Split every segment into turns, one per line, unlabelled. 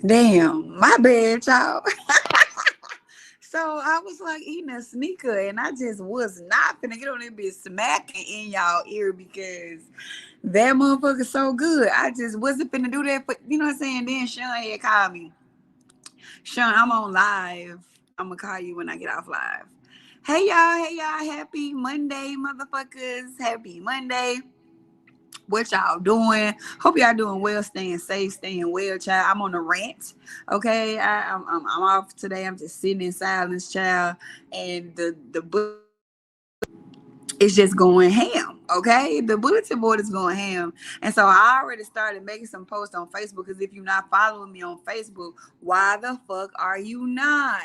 Damn, my bad, y'all. So I was like eating a sneaker, and I just was not finna get on it, be smacking in y'all ear because that motherfucker's so good. I just wasn't finna do that. But you know what I'm saying? Then Sean had called me. Sean, I'm on live. I'm gonna call you when I get off live. Hey y'all, happy Monday, motherfuckers. Happy Monday. What y'all doing? Hope y'all doing well, staying safe, staying well, child. I'm on a rant. Okay. I'm off today. I'm just sitting in silence, child. And the book is just going ham. Okay. The bulletin board is going ham. And so I already started making some posts on Facebook. Because if you're not following me on Facebook, why the fuck are you not?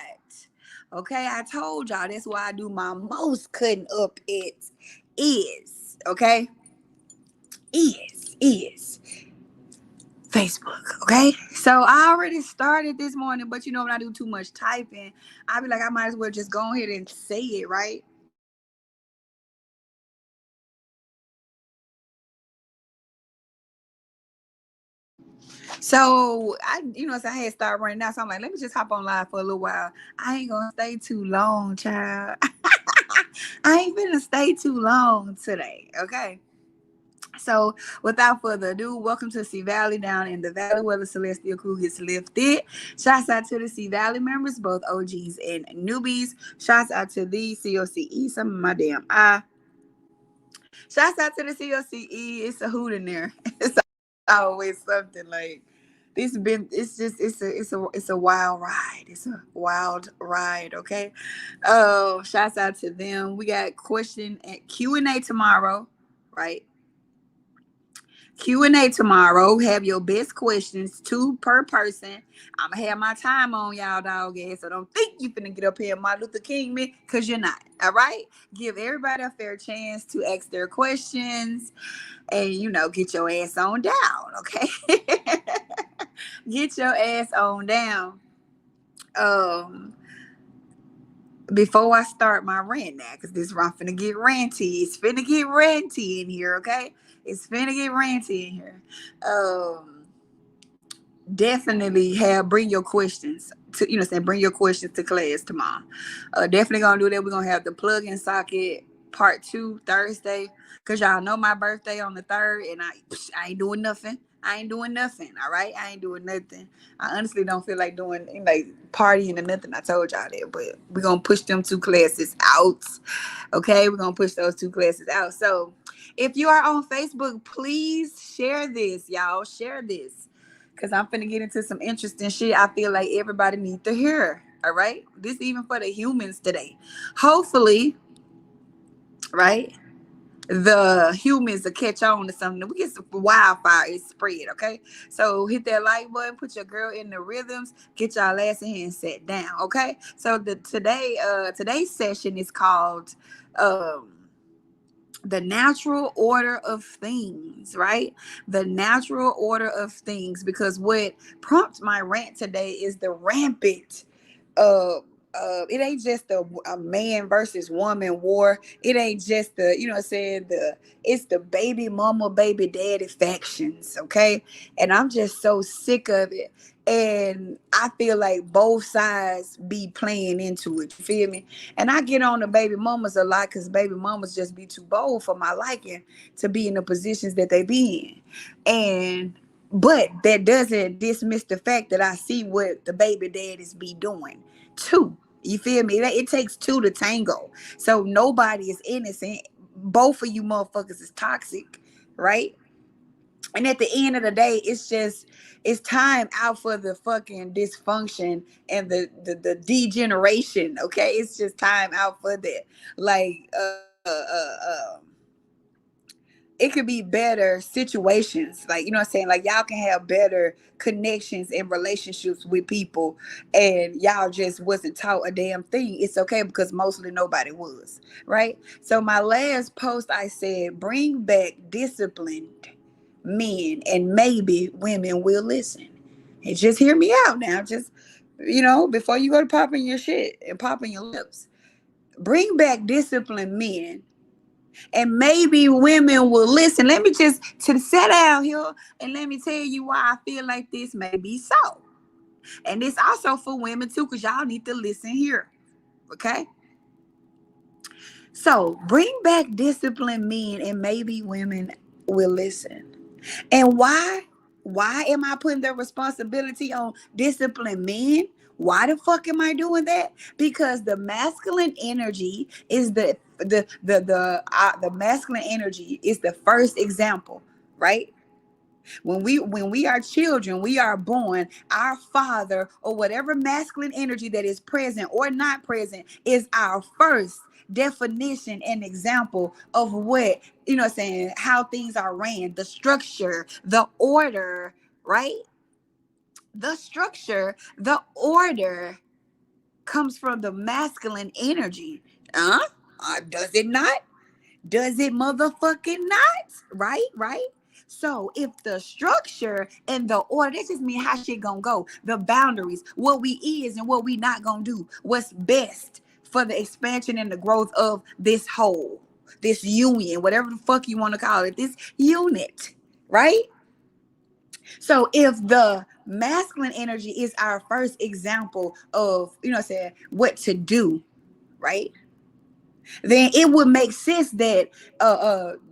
Okay, I told y'all that's why I do my most cutting up it is. Okay. Is Facebook. Okay. So I already started this morning, but you know, when I do too much typing, I be like, I might as well just go ahead and say it, right? So so I had started running out. So I'm like, let me just hop on live for a little while. I ain't gonna stay too long, child. I ain't gonna stay too long today. Okay. So, without further ado, welcome to Sea Valley, down in the valley where the celestial crew gets lifted. Shouts out to the Sea Valley members, both OGs and newbies. Shouts out to the COCE, some of my damn eye. Shouts out to the COCE. It's a hoot in there. It's always something like this. It's a wild ride. It's a wild ride. Okay. Oh, shouts out to them. We got question and Q&A tomorrow, right? Q&A tomorrow. Have your best questions, 2 per person. I'm going to have my time on y'all, dog ass. So don't think you finna get up here Martin Luther King me, because you're not. All right? Give everybody a fair chance to ask their questions and, get your ass on down, okay? Get your ass on down. Um, Before I start my rant now, because this I'm finna get ranty. It's finna get ranty in here, okay? It's finna get ranty in here. Definitely bring your questions to bring your questions to class tomorrow. Definitely gonna do that. We're gonna have the plug-in socket part 2 Thursday, because y'all know my birthday on the 3rd, and I ain't doing nothing. I ain't doing nothing. All right, I ain't doing nothing. I honestly don't feel like doing like partying or nothing. I told y'all that, but we're gonna push them 2 classes out. Okay, we're gonna push those 2 classes out. So if you are on Facebook, please share this, y'all. Share this, because I'm finna get into some interesting shit I feel like everybody needs to hear. All right? This even for the humans today. Hopefully, right? the humans will catch on to something. We get some wildfire, it's spread, okay? So hit that like button, put your girl in the rhythms, get y'all ass in here and sit down, okay? So today's session is called the natural order of things, right? The natural order of things, because what prompts my rant today is the rampant uh it ain't just a man versus woman war. It ain't just the, you know what I'm saying, it's the baby mama, baby daddy factions, okay? And I'm just so sick of it. And I feel like both sides be playing into it. You feel me? And I get on the baby mamas a lot because baby mamas just be too bold for my liking to be in the positions that they be in. And but that doesn't dismiss the fact that I see what the baby daddies be doing too. You feel me? It takes two to tango. So nobody is innocent. Both of you motherfuckers is toxic, right? And at the end of the day, it's time out for the fucking dysfunction and the degeneration. Okay, it's just time out for that. Like it could be better situations, like, you know what I'm saying, like y'all can have better connections and relationships with people, and y'all just wasn't taught a damn thing. It's okay, because mostly nobody was, right? So my last post, I said bring back disciplined men and maybe women will listen. And just hear me out now, just, you know, before you go to popping your shit and popping your lips, bring back disciplined men and maybe women will listen. Let me just to sit down here and let me tell you why I feel like this may be so. And it's also for women too, because y'all need to listen here. Okay? So bring back disciplined men and maybe women will listen. And why? Why am I putting the responsibility on disciplined men? Why the fuck am I doing that? Because the masculine energy is the masculine energy is the first example, right? When we are children, we are born, our father or whatever masculine energy that is present or not present is our first definition and example of what, you know what I'm saying, how things are ran, the structure, the order, right? The structure, the order comes from the masculine energy. Does it not? Does it motherfucking not? Right? Right? So if the structure and the order, that just mean how shit gonna go. The boundaries, what we is and what we not gonna do. What's best for the expansion and the growth of this whole, this union, whatever the fuck you want to call it, this unit, right? So if the masculine energy is our first example of, you know what I'm saying, what to do, right? Then it would make sense that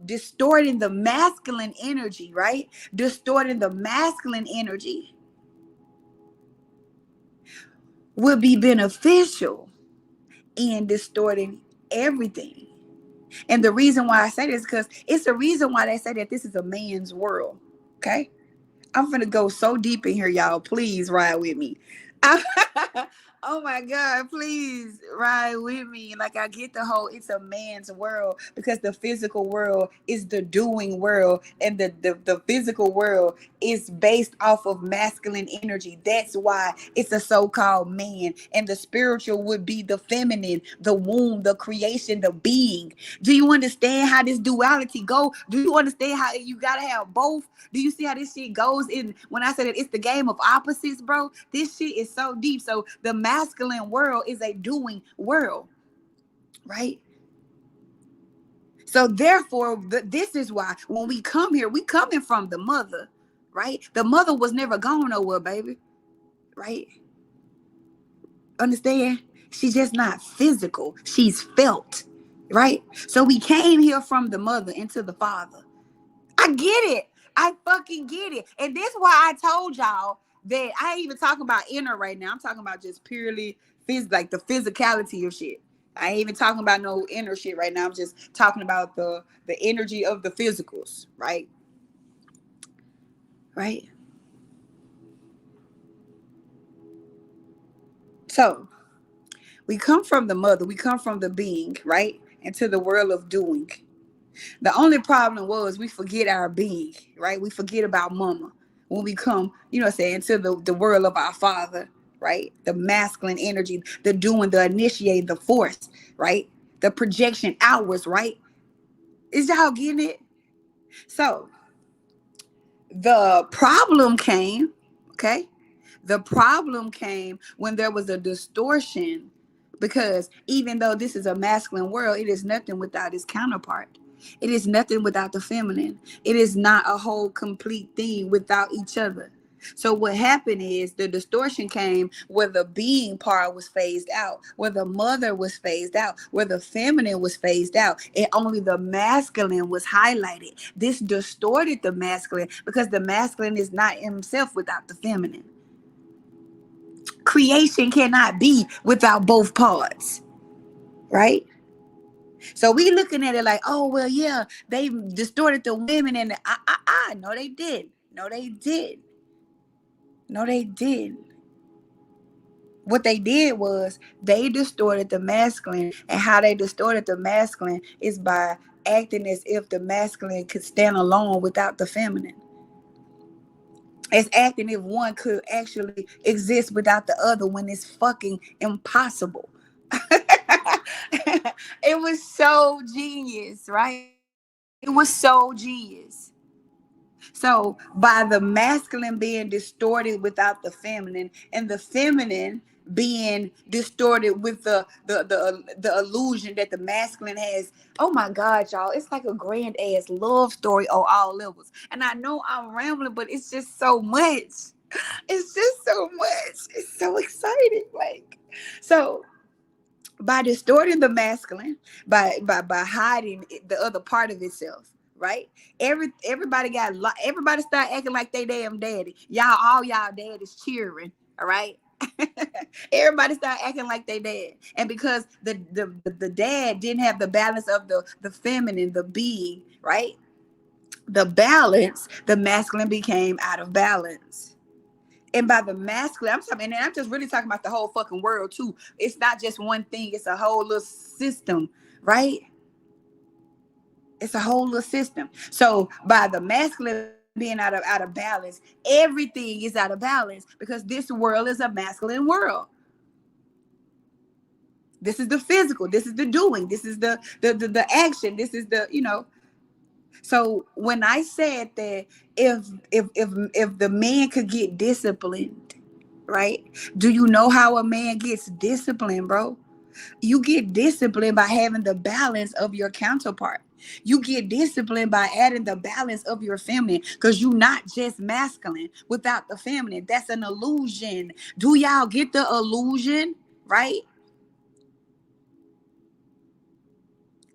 distorting the masculine energy, right? Distorting the masculine energy would be beneficial in distorting everything. And the reason why I say this is because it's the reason why they say that this is a man's world. Okay? I'm gonna go so deep in here, y'all. Please ride with me. Oh my God, please ride with me. Like, I get the whole it's a man's world, because the physical world is the doing world, and the physical world is based off of masculine energy. That's why it's a so-called man. And the spiritual would be the feminine, the womb, the creation, the being. Do you understand how this duality go? Do you understand how you gotta have both? Do you see how this shit goes in? When I said that it's the game of opposites, bro, this shit is so deep. So the masculine world is a doing world, right? So therefore, this is why when we come here, we coming from the mother, right? The mother was never going nowhere, baby, right? Understand? She's just not physical. She's felt, right? So we came here from the mother into the father. I get it. I fucking get it. And this is why I told y'all that I ain't even talking about inner right now. I'm talking about just purely like the physicality of shit. I ain't even talking about no inner shit right now. I'm just talking about the energy of the physicals, right? Right? So we come from the mother, we come from the being, right? Into the world of doing. The only problem was we forget our being, right? We forget about mama when we come, into the world of our father, right? The masculine energy, the doing, the initiating, the force, right? The projection outwards, right? Is y'all getting it? So the problem came, okay? The problem came when there was a distortion, because even though this is a masculine world, it is nothing without its counterpart. It is nothing without the feminine. It is not a whole complete thing without each other. So what happened is the distortion came where the being part was phased out, where the mother was phased out, where the feminine was phased out, and only the masculine was highlighted. This distorted the masculine because the masculine is not himself without the feminine. Creation cannot be without both parts, right? So we looking at it like, oh well, yeah, they distorted the women, and no, they did, no, they did, no, they did. What they did was they distorted the masculine, and how they distorted the masculine is by acting as if the masculine could stand alone without the feminine. It's acting if one could actually exist without the other when it's fucking impossible. It was so genius, right? It was so genius. So by the masculine being distorted without the feminine, and the feminine being distorted with the illusion that the masculine has. Oh my God, y'all. It's like a grand ass love story on all levels. And I know I'm rambling, but it's just so much. It's just so much. It's so exciting. Like, so by distorting the masculine, by hiding the other part of itself, right? Everybody start acting like they damn daddy. All y'all daddies cheering, all right? Everybody start acting like they dad, and because the dad didn't have the balance of the feminine, the being, right? The balance, the masculine became out of balance. And by the masculine, I'm talking, and I'm just really talking about the whole fucking world too. It's not just one thing, it's a whole little system, right? It's a whole little system. So by the masculine being out of balance, everything is out of balance because this world is a masculine world. This is the physical, this is the doing, this is the action, this is the. So when I said that if the man could get disciplined, right? Do you know how a man gets disciplined, bro? You get disciplined by having the balance of your counterpart. You get disciplined by adding the balance of your feminine, because you're not just masculine without the feminine. That's an illusion. Do y'all get the illusion, right?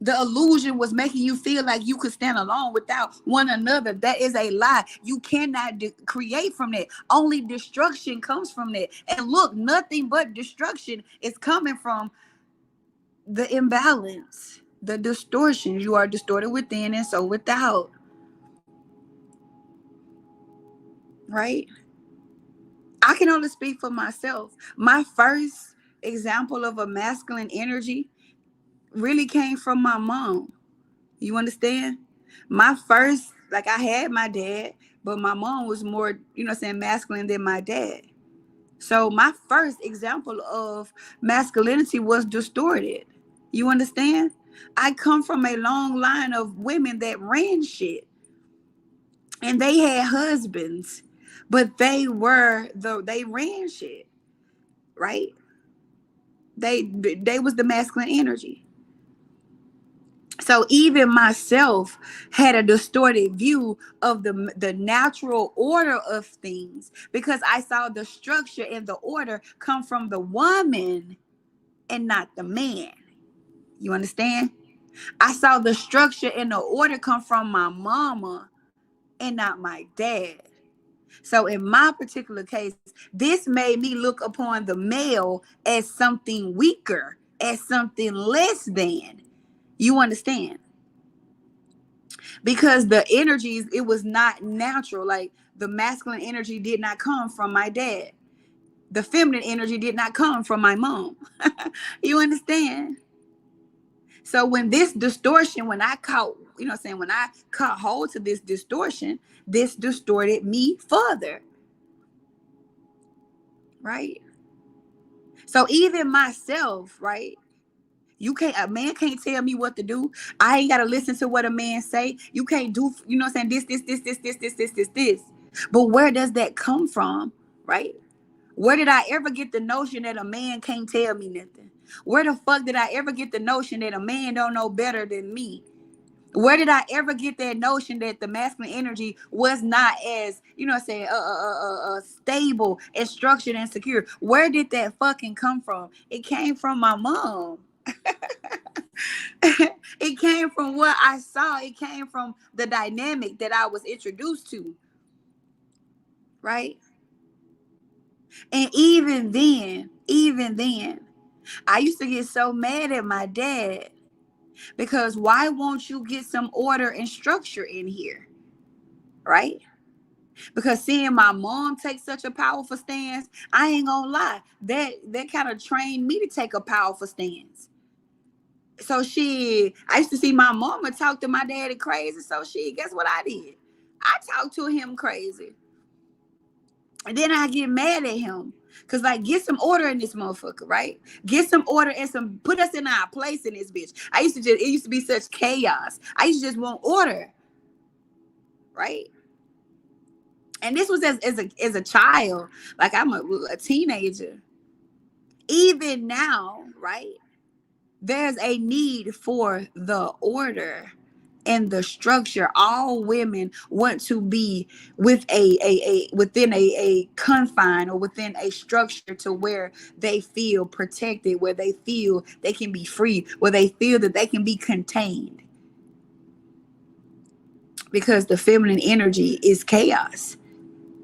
The illusion was making you feel like you could stand alone without one another. That is a lie. You cannot create from that. Only destruction comes from that. And look, nothing but destruction is coming from the imbalance, the distortion. You are distorted within and so without. Right? I can only speak for myself. My first example of a masculine energy really came from my mom. You understand? My first, like, I had my dad, but my mom was more, masculine than my dad. So my first example of masculinity was distorted. You understand? I come from a long line of women that ran shit. And they had husbands, but they ran shit, right? They was the masculine energy. So even myself had a distorted view of the natural order of things, because I saw the structure and the order come from the woman and not the man. You understand? I saw the structure and the order come from my mama and not my dad. So in my particular case, this made me look upon the male as something weaker, as something less than. You understand? Because the energies, it was not natural. Like, the masculine energy did not come from my dad. The feminine energy did not come from my mom. You understand? So when this distortion, when I caught, you know what I'm saying, when I caught hold to this distortion, this distorted me further, right? So even myself, right? A man can't tell me what to do. I ain't gotta listen to what a man say. You can't do, you know what I'm saying, this. But where does that come from, right? Where did I ever get the notion that a man can't tell me nothing? Where the fuck did I ever get the notion that a man don't know better than me? Where did I ever get that notion that the masculine energy was not as, you know what I'm saying, stable and structured and secure? Where did that fucking come from? It came from my mom. It came from what I saw. It came from the dynamic that I was introduced to, right? And even then, I used to get so mad at my dad because why won't you get some order and structure in here, right? Because seeing my mom take such a powerful stance, I ain't gonna lie, that kind of trained me to take a powerful stance. So I used to see my mama talk to my daddy crazy. So guess what I did? I talked to him crazy. And then I get mad at him. Cause like, get some order in this motherfucker, right? Get some order and put us in our place in this bitch. It used to be such chaos. I used to just want order, right? And this was as a child, like I'm a teenager. Even now, right? There's a need for the order and the structure. All women want to be with within a confine or within a structure to where they feel protected, where they feel they can be free, where they feel that they can be contained. Because the feminine energy is chaos.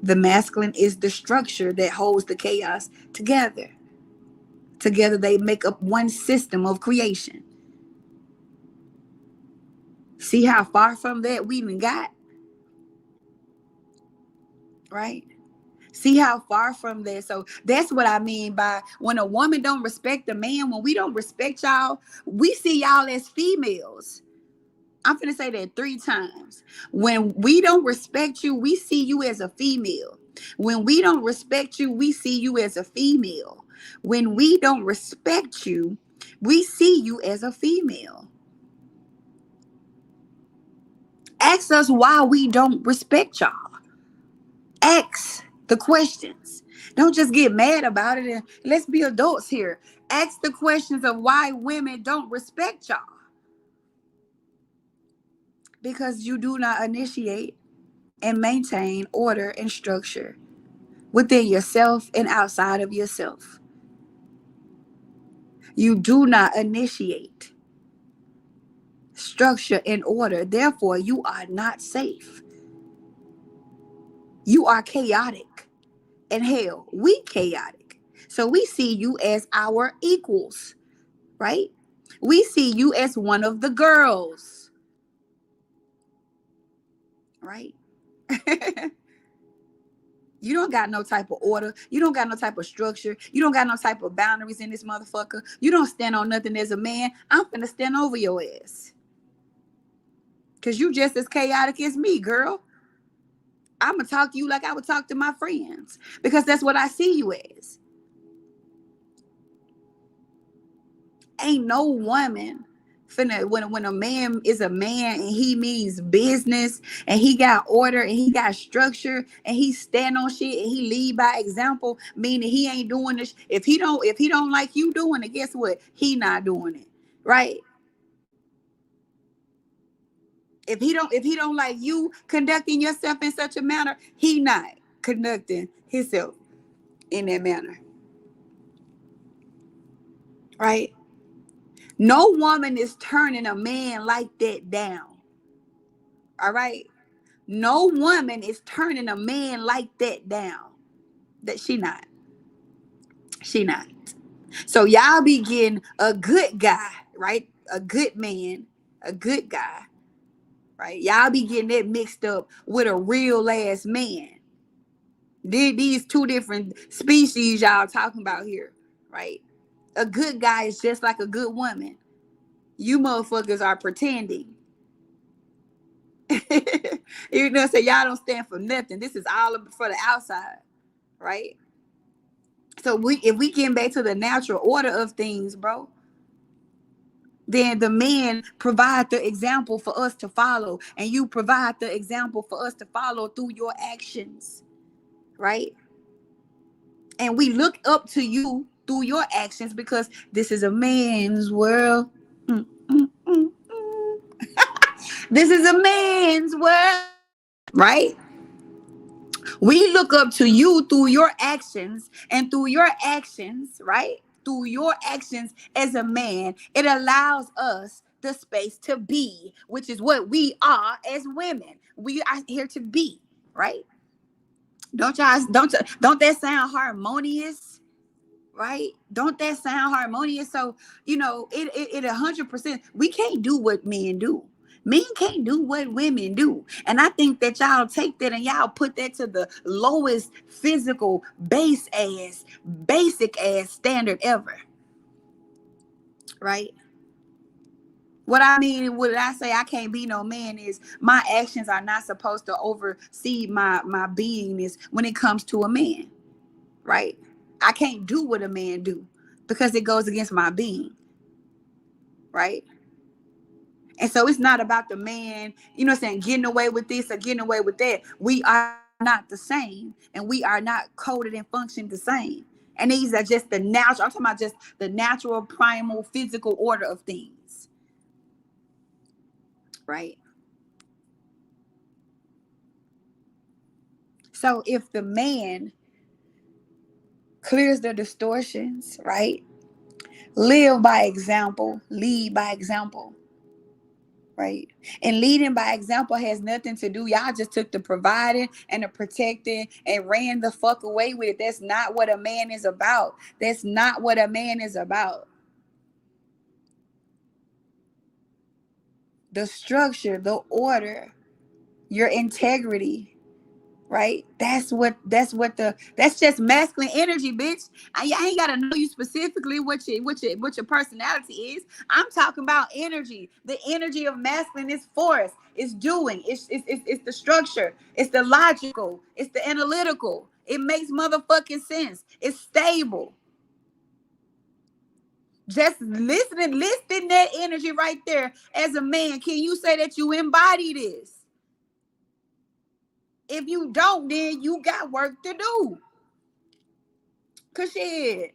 The masculine is the structure that holds the chaos together. Together they make up one system of creation. See how far from that we even got? Right? See how far from that. So that's what I mean by when a woman don't respect a man, when we don't respect y'all, we see y'all as females. I'm finna say that 3 times. When we don't respect you, we see you as a female. When we don't respect you, we see you as a female. When we don't respect you, we see you as a female. Ask us why we don't respect y'all. Ask the questions. Don't just get mad about it, and let's be adults here. Ask the questions of why women don't respect y'all. Because you do not initiate and maintain order and structure within yourself and outside of yourself. You do not initiate structure and order. Therefore, you are not safe. You are chaotic. And hell, we chaotic. So we see you as our equals, right? We see you as one of the girls, right? You don't got no type of order. You don't got no type of structure. You don't got no type of boundaries in this motherfucker. You don't stand on nothing as a man. I'm finna stand over your ass. Because you just as chaotic as me, girl. I'm going to talk to you like I would talk to my friends. Because that's what I see you as. Ain't no woman finna, when a man is a man and he means business and he got order and he got structure and he stand on shit and he lead by example, meaning he ain't doing this. If he don't like you doing it, guess what? He not doing it, right? If he don't like you conducting yourself in such a manner, he not conducting himself in that manner, right? No woman is turning a man like that down. All right. No woman is turning a man like that down. That she not. She not. So y'all be getting a good guy, right? A good man, a good guy, right? Y'all be getting that mixed up with a real ass man. These 2 different species y'all talking about here, right? A good guy is just like a good woman. You motherfuckers are pretending. You know, say y'all don't stand for nothing. This is all for the outside, right? So if we get back to the natural order of things, bro, then the men provide the example for us to follow, and you provide the example for us to follow through your actions, right? And we look up to you through your actions because this is a man's world. Mm, mm, mm, mm. This is a man's world, right? We look up to you through your actions, and through your actions, right? Through your actions as a man, it allows us the space to be, which is what we are as women. We are here to be, right? Don't that sound harmonious? Right? Don't that sound harmonious? So, it 100%. We can't do what men do. Men can't do what women do. And I think that y'all take that and y'all put that to the lowest physical basic ass standard ever. Right? What I mean, what I say I can't be no man is my actions are not supposed to oversee my beingness when it comes to a man. Right? I can't do what a man do because it goes against my being, right? And so it's not about the man, getting away with this or getting away with that. We are not the same, and we are not coded and functioned the same. And these are just the natural, I'm talking about just the natural, primal, physical order of things, right? So if the man clears the distortions, right? Live by example, lead by example, right? And leading by example has nothing to do. Y'all just took the providing and the protecting and ran the fuck away with it. That's not what a man is about. That's not what a man is about. The structure, the order, your integrity, right? That's just masculine energy, bitch. I ain't gotta know you specifically what your personality is. I'm talking about energy. The energy of masculine is force. It's doing. It's the structure. It's the logical. It's the analytical. It makes motherfucking sense. It's stable. Just listing that energy right there as a man. Can you say that you embody this? If you don't, then you got work to do. Cause shit,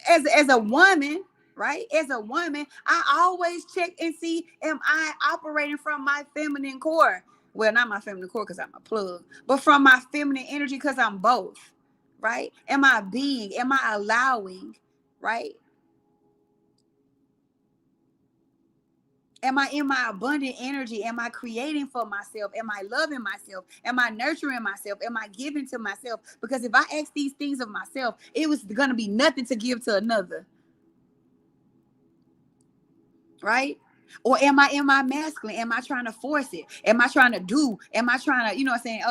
as a woman, right? As a woman, I always check and see, am I operating from my feminine core? Well, not my feminine core because I'm a plug, but from my feminine energy because I'm both, right? Am I being? Am I allowing? Right? Am I in my abundant energy? Am I creating for myself? Am I loving myself? Am I nurturing myself? Am I giving to myself? Because if I ask these things of myself, it was going to be nothing to give to another. Right? Or am I in my masculine? Am I trying to force it? Am I trying to do? Am I trying to, what I'm saying,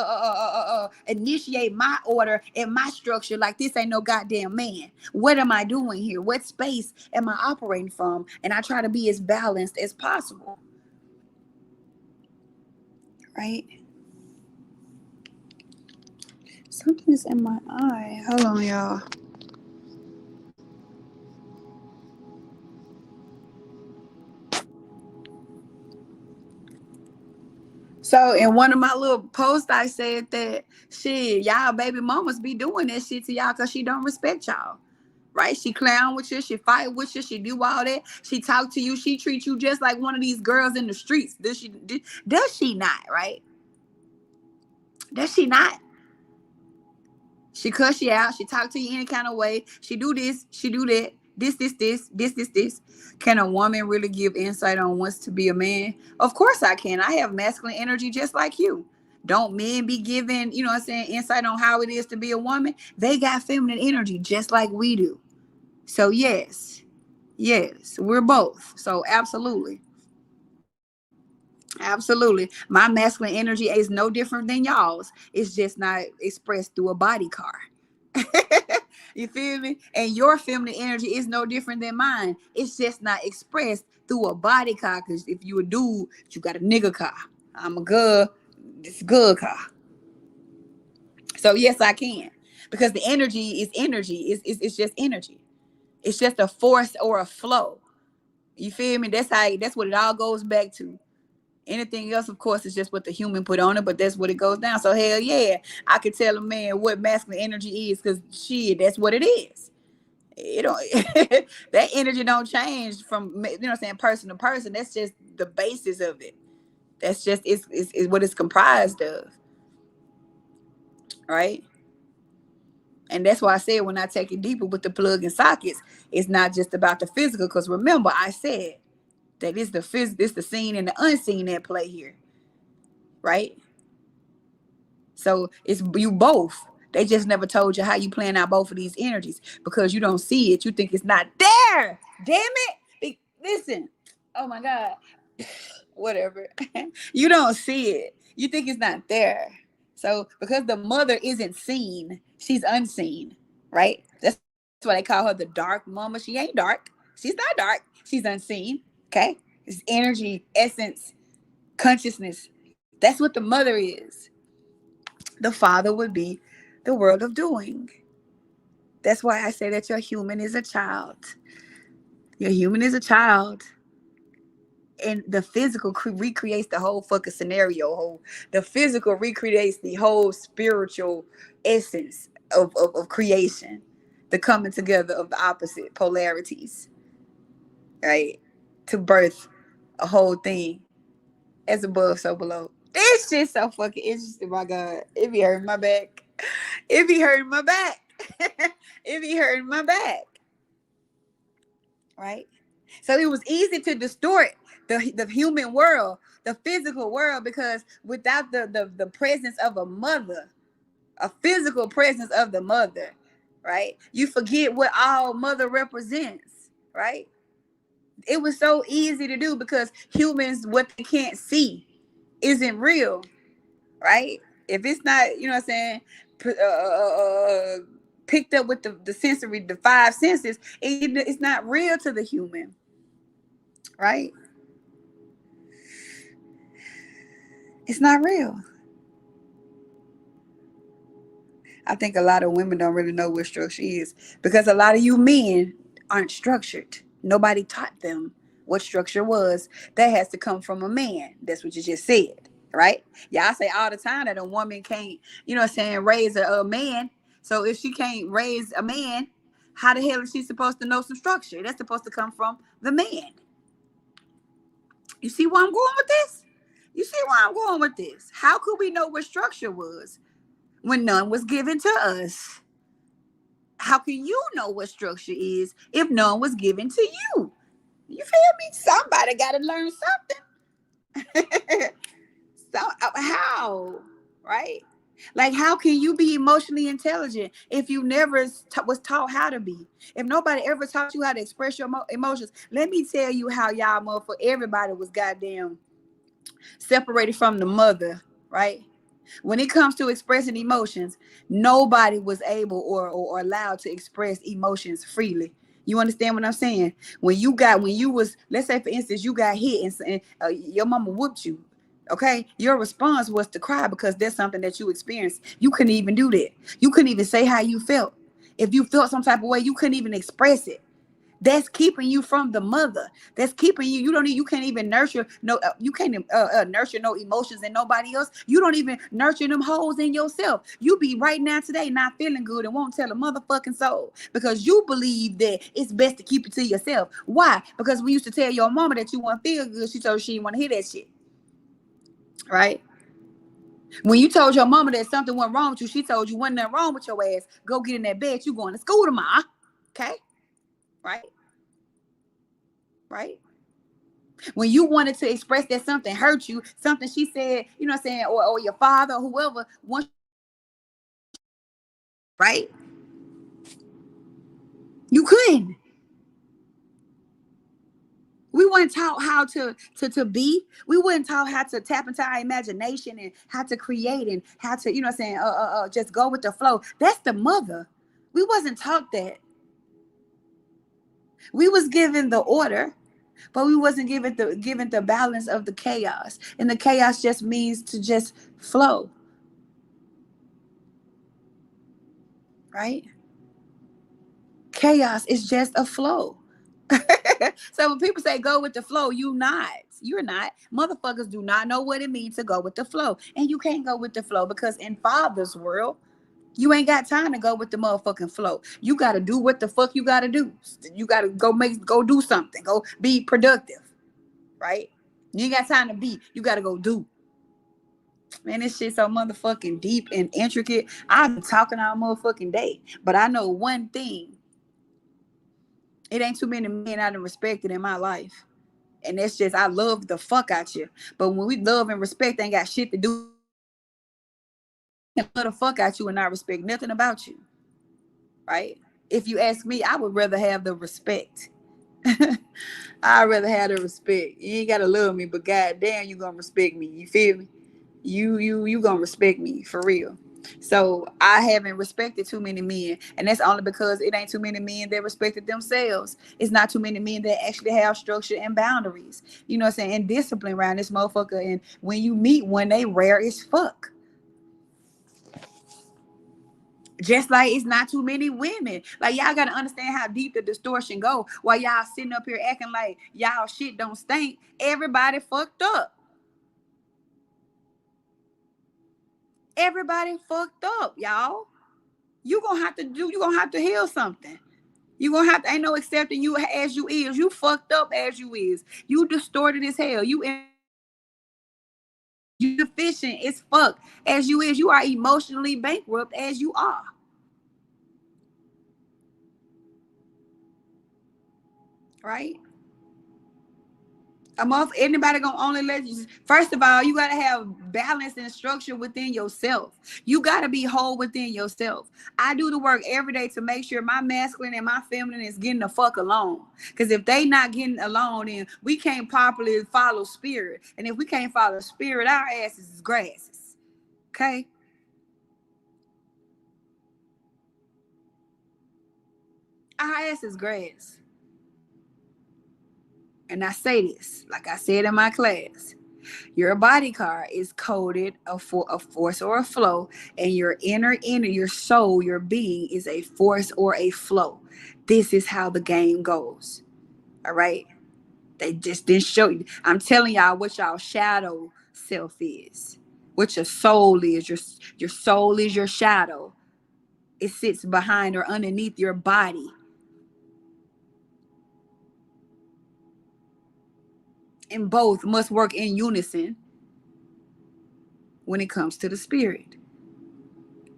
initiate my order and my structure like this ain't no goddamn man? What am I doing here? What space am I operating from? And I try to be as balanced as possible. Right? Something is in my eye. Hold on, y'all. So in one of my little posts, I said that shit, y'all baby mamas be doing that shit to y'all because she don't respect y'all. Right? She clown with you, she fight with you, she do all that. She talk to you, she treat you just like one of these girls in the streets. Does she not, right? Does she not? She cuss you out. She talk to you any kind of way. She do this. She do that. This. Can a woman really give insight on what's to be a man? Of course I can. I have masculine energy just like you. Don't men be giving, what I'm saying, insight on how it is to be a woman? They got feminine energy just like we do. So yes, we're both. So absolutely. Absolutely. My masculine energy is no different than y'all's. It's just not expressed through a body car. You feel me? And your feminine energy is no different than mine. It's just not expressed through a body car. Because if you a dude, you got a nigga car. I'm a girl, this girl car. So yes, I can. Because the energy is energy. It's just energy. It's just a force or a flow. You feel me? That's what it all goes back to. Anything else, of course, is just what the human put on it, but that's what it goes down. So hell yeah, I could tell a man what masculine energy is, because shit, that's what it is. It don't that energy don't change from, you know what I'm saying, person to person. That's just the basis of it. That's just it's what it's comprised of, right? And that's why I said when I take it deeper with the plug and sockets, it's not just about the physical. Because remember, I said that it's the seen and the unseen at play here, right? So it's you both. They just never told you how you plan out both of these energies because you don't see it. You think it's not there. Damn it. Listen. Oh my God. Whatever. You don't see it. You think it's not there. So because the mother isn't seen, she's unseen, right? That's why they call her the dark mama. She ain't dark. She's not dark. She's unseen. Okay. It's energy, essence, consciousness. That's what the mother is. The father would be the world of doing. That's why I say that your human is a child. Your human is a child. And the physical recreates the whole fucking scenario. The physical recreates the whole spiritual essence of creation. The coming together of the opposite polarities, right? To birth a whole thing as above, so below. This shit so fucking interesting, my God. It be hurting my back. It be hurting my back. It be hurting my back. Right? So it was easy to distort the human world, the physical world, because without the presence of a mother, a physical presence of the mother, right? You forget what all mother represents, right? It was so easy to do because humans, what they can't see isn't real, right? If it's not, you know what I'm saying, picked up with the sensory, the five senses, it's not real to the human, right? It's not real. I think a lot of women don't really know what structure is because a lot of you men aren't structured. Nobody taught them what structure was. That has to come from a man. That's what you just said, right? Yeah, I say all the time that a woman can't, you know what I'm saying, raise a man. So if she can't raise a man, how the hell is she supposed to know some structure? That's supposed to come from the man. You see where I'm going with this? You see where I'm going with this? How could we know what structure was when none was given to us? How can you know what structure is if none was given to you? You feel me? Somebody got to learn something. So how, right? Like, how can you be emotionally intelligent if you never was taught how to be? If nobody ever taught you how to express your emotions, let me tell you how y'all motherfucker, everybody was goddamn separated from the mother, right? When it comes to expressing emotions, nobody was able or allowed to express emotions freely. You understand what I'm saying? When you was, let's say for instance, you got hit and your mama whooped you. Okay, your response was to cry because that's something that you experienced. You couldn't even do that. You couldn't even say how you felt. If you felt some type of way, you couldn't even express it. That's keeping you from the mother. That's keeping you. You can't even nurture you can't nurture no emotions in nobody else. You don't even nurture them holes in yourself. You be right now today not feeling good and won't tell a motherfucking soul because you believe that it's best to keep it to yourself. Why? Because we used to tell your mama that you want to feel good. She told you she didn't want to hear that shit. Right? When you told your mama that something went wrong with you, she told you wasn't nothing wrong with your ass. Go get in that bed. You going to school tomorrow. Okay? Right? Right? When you wanted to express that something hurt you, something she said, you know what I'm saying, or your father or whoever, right? You couldn't. We weren't taught how to be. We weren't taught how to tap into our imagination and how to create and how to, you know what I'm saying, just go with the flow. That's the mother. We wasn't taught that. We was given the order, but we wasn't given the balance of the chaos. And the chaos just means to just flow, right? Chaos is just a flow. So when people say go with the flow, you're not. Motherfuckers do not know what it means to go with the flow. And you can't go with the flow because in Father's world, you ain't got time to go with the motherfucking flow. You gotta do what the fuck you gotta do. You gotta go do something. Go be productive, right? You ain't got time to be. You gotta go do. Man, this shit so motherfucking deep and intricate. I've been talking all motherfucking day. But I know one thing. It ain't too many men I done respected in my life. And that's just, I love the fuck out you. But when we love and respect, ain't got shit to do. Love the fuck out you and not respect nothing about you. Right? If you ask me, I would rather have the respect. I'd rather have the respect. You ain't gotta love me, but goddamn, you gonna respect me. You feel me? You gonna respect me for real. So I haven't respected too many men, and that's only because it ain't too many men that respected themselves. It's not too many men that actually have structure and boundaries. You know what I'm saying? And discipline around this motherfucker. And when you meet one, they rare as fuck. Just like it's not too many women. Like y'all gotta understand how deep the distortion go. While y'all sitting up here acting like y'all shit don't stink, everybody fucked up. Everybody fucked up, y'all. You gonna have to heal something. You gonna have to ain't no accepting you as you is. You fucked up as you is. You distorted as hell. You deficient as fuck as you is. You are emotionally bankrupt as you are. Right? Anybody gonna only let you. First of all, you gotta have balance and structure within yourself. You gotta be whole within yourself. I do the work every day to make sure my masculine and my feminine is getting the fuck along. Because if they not getting along, then we can't properly follow spirit. And if we can't follow spirit, our asses is grasses. Okay? Our ass is grass. And I say this, like I said in my class. Your body card is coded for a force or a flow, and your inner, your soul, your being is a force or a flow. This is how the game goes. All right. They just didn't show you. I'm telling y'all what y'all shadow self is. What your soul is. Your soul is your shadow. It sits behind or underneath your body. And both must work in unison when it comes to the spirit,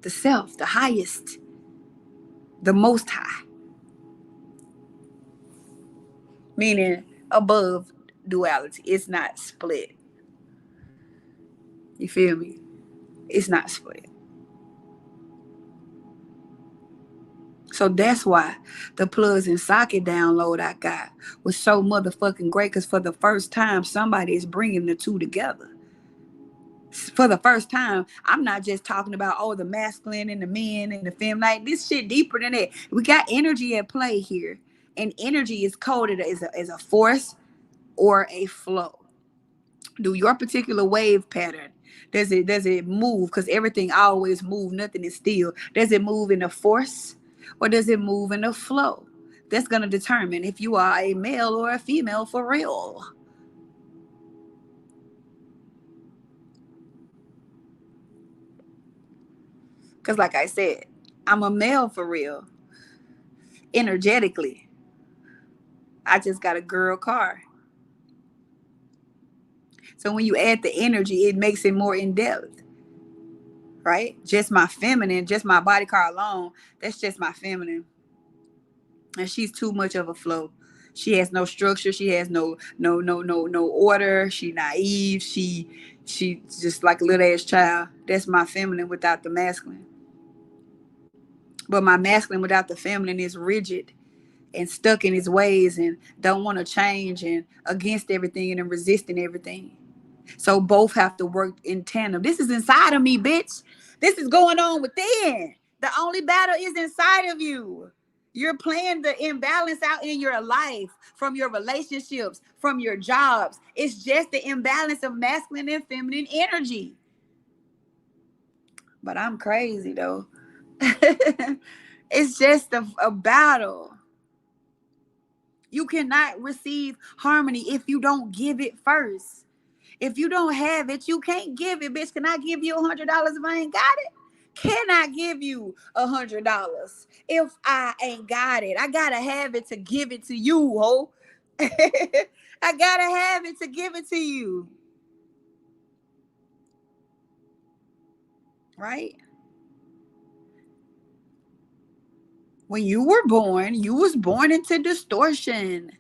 the self, the highest, the most high, meaning above duality. It's not split. You feel me? It's not split. So that's why the plugs and socket download I got was so motherfucking great, because for the first time, somebody is bringing the two together. For the first time, I'm not just talking about, oh, the masculine and the men and the femme. Like, this shit deeper than that. We got energy at play here. And energy is coded as a force or a flow. Do your particular wave pattern, does it move? Because everything always moves, nothing is still. Does it move in a force or does it move in a flow? That's going to determine if you are a male or a female for real. Because like I said, I'm a male for real. Energetically, I just got a girl car. So when you add the energy, it makes it more in depth, right? Just my feminine, just my body car alone, that's just my feminine. And she's too much of a flow. She has no structure. She has no order. She naive. She just like a little ass child. That's my feminine without the masculine. But my masculine without the feminine is rigid and stuck in his ways and don't want to change and against everything and resisting everything. So both have to work in tandem. This is inside of me, bitch. This is going on within. The only battle is inside of you. You're playing the imbalance out in your life, from your relationships, from your jobs. It's just the imbalance of masculine and feminine energy. But I'm crazy though. It's just a battle. You cannot receive harmony if you don't give it first. If you don't have it, you can't give it. Bitch, can I give you $100 if I ain't got it? Can I give you $100 if I ain't got it? I gotta have it to give it to you, ho. I gotta have it to give it to you. Right? When you were born, you was born into distortion.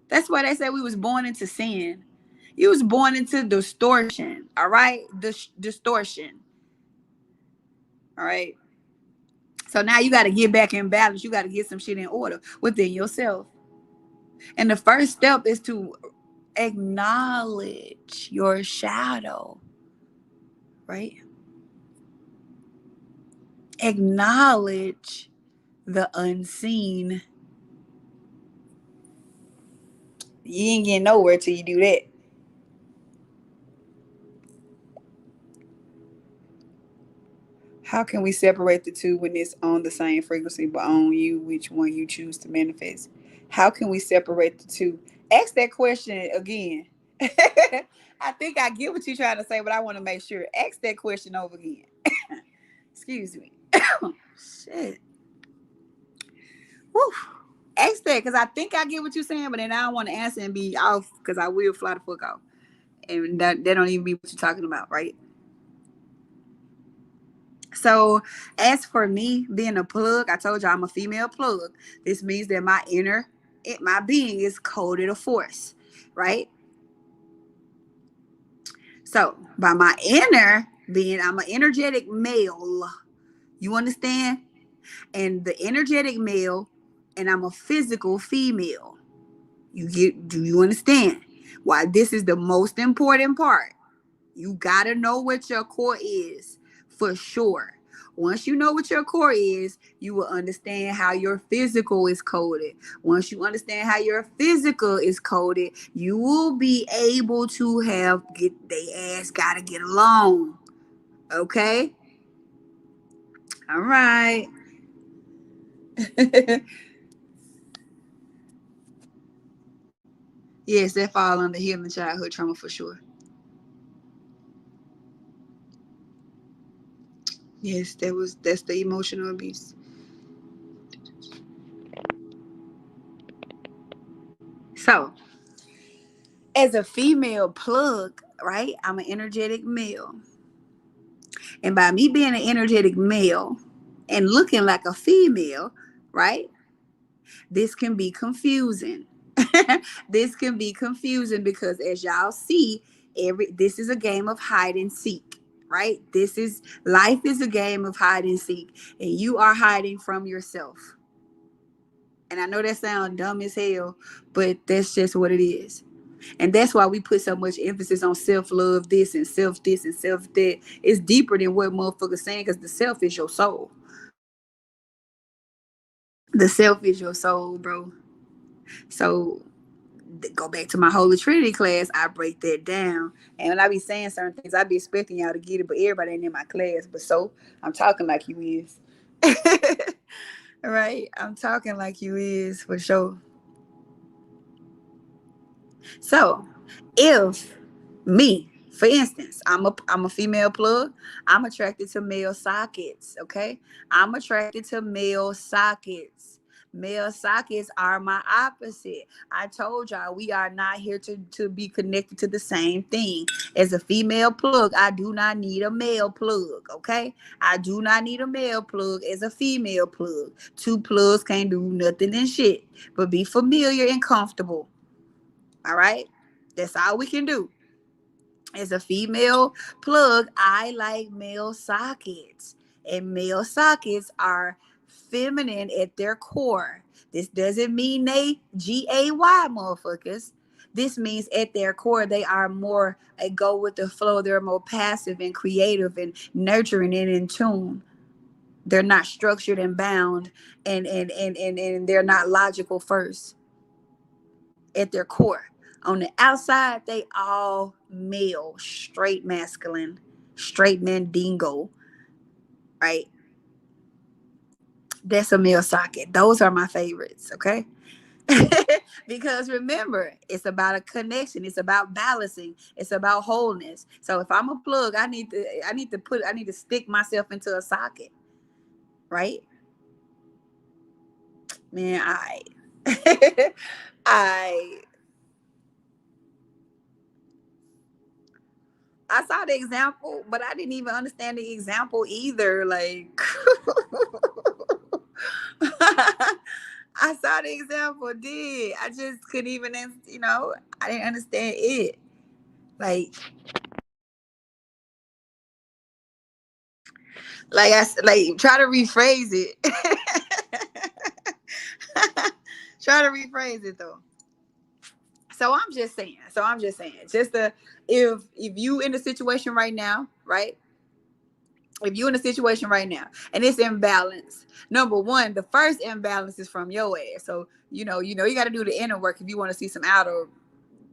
That's why they say we was born into sin. You was born into distortion. All right? Distortion. All right? So now you got to get back in balance. You got to get some shit in order within yourself. And the first step is to acknowledge your shadow, right? Acknowledge the unseen. You ain't getting nowhere till you do that. How can we separate the two when it's on the same frequency but on you, which one you choose to manifest? How can we separate the two? Ask that question again. I think I get what you're trying to say, but I want to make sure. Ask that question over again. Excuse me. Shit. Woo. Ask that because I think I get what you're saying, but then I don't want to answer and be off because I will fly the fuck off. And that don't even be what you're talking about, right? So as for me being a plug, I told you I'm a female plug. This means that my being is coded a force, right? So by my inner being, I'm an energetic male. You understand? And the energetic male, and I'm a physical female. Do you understand? Why this is the most important part? You gotta know what your core is for sure. Once you know what your core is, you will understand how your physical is coded. Once you understand how your physical is coded, you will be able to they ass gotta get along. Okay? All right. Yes, that fall under healing childhood trauma for sure. Yes, that's the emotional abuse. So, as a female plug, right? I'm an energetic male. And by me being an energetic male and looking like a female, right? This can be confusing. This can be confusing because as y'all see, this is a game of hide and seek, right? Life is a game of hide and seek, and you are hiding from yourself. And I know that sounds dumb as hell, but that's just what it is. And that's why we put so much emphasis on self-love this and self this and self that. It's deeper than what motherfuckers saying because the self is your soul. The self is your soul, bro. So go back to my Holy Trinity class, I break that down. And when I be saying certain things, I be expecting y'all to get it, but everybody ain't in my class. But so I'm talking like you is. Right? I'm talking like you is for sure. So if me, for instance, I'm a female plug, I'm attracted to male sockets. Okay. I'm attracted to male sockets. Male sockets are my opposite. I told y'all we are not here to be connected to the same thing. As a female plug, I do not need a male plug. Okay. I do not need a male plug as a female plug. Two plugs can't do nothing and shit, but be familiar and comfortable. All right. That's all we can do. As a female plug, I like male sockets. And male sockets are feminine at their core. This doesn't mean they gay motherfuckers. This means at their core, they are more a go with the flow. They're more passive and creative and nurturing and in tune. They're not structured and bound, and they're not logical first at their core. On the outside, they all male, straight masculine, straight mandingo, right? That's a male socket. Those are my favorites, okay? Because remember, it's about a connection, it's about balancing, it's about wholeness. So if I'm a plug, I need to stick myself into a socket, right? Man, I I saw the example, but I didn't even understand the example either. Like I saw the example, did I just couldn't even, I didn't understand it. Like, like try to rephrase it. Try to rephrase it though. So I'm just saying, if you in a situation right now, right? If you in a situation right now and it's imbalance, number one, the first imbalance is from your ass. So you got to do the inner work if you want to see some outer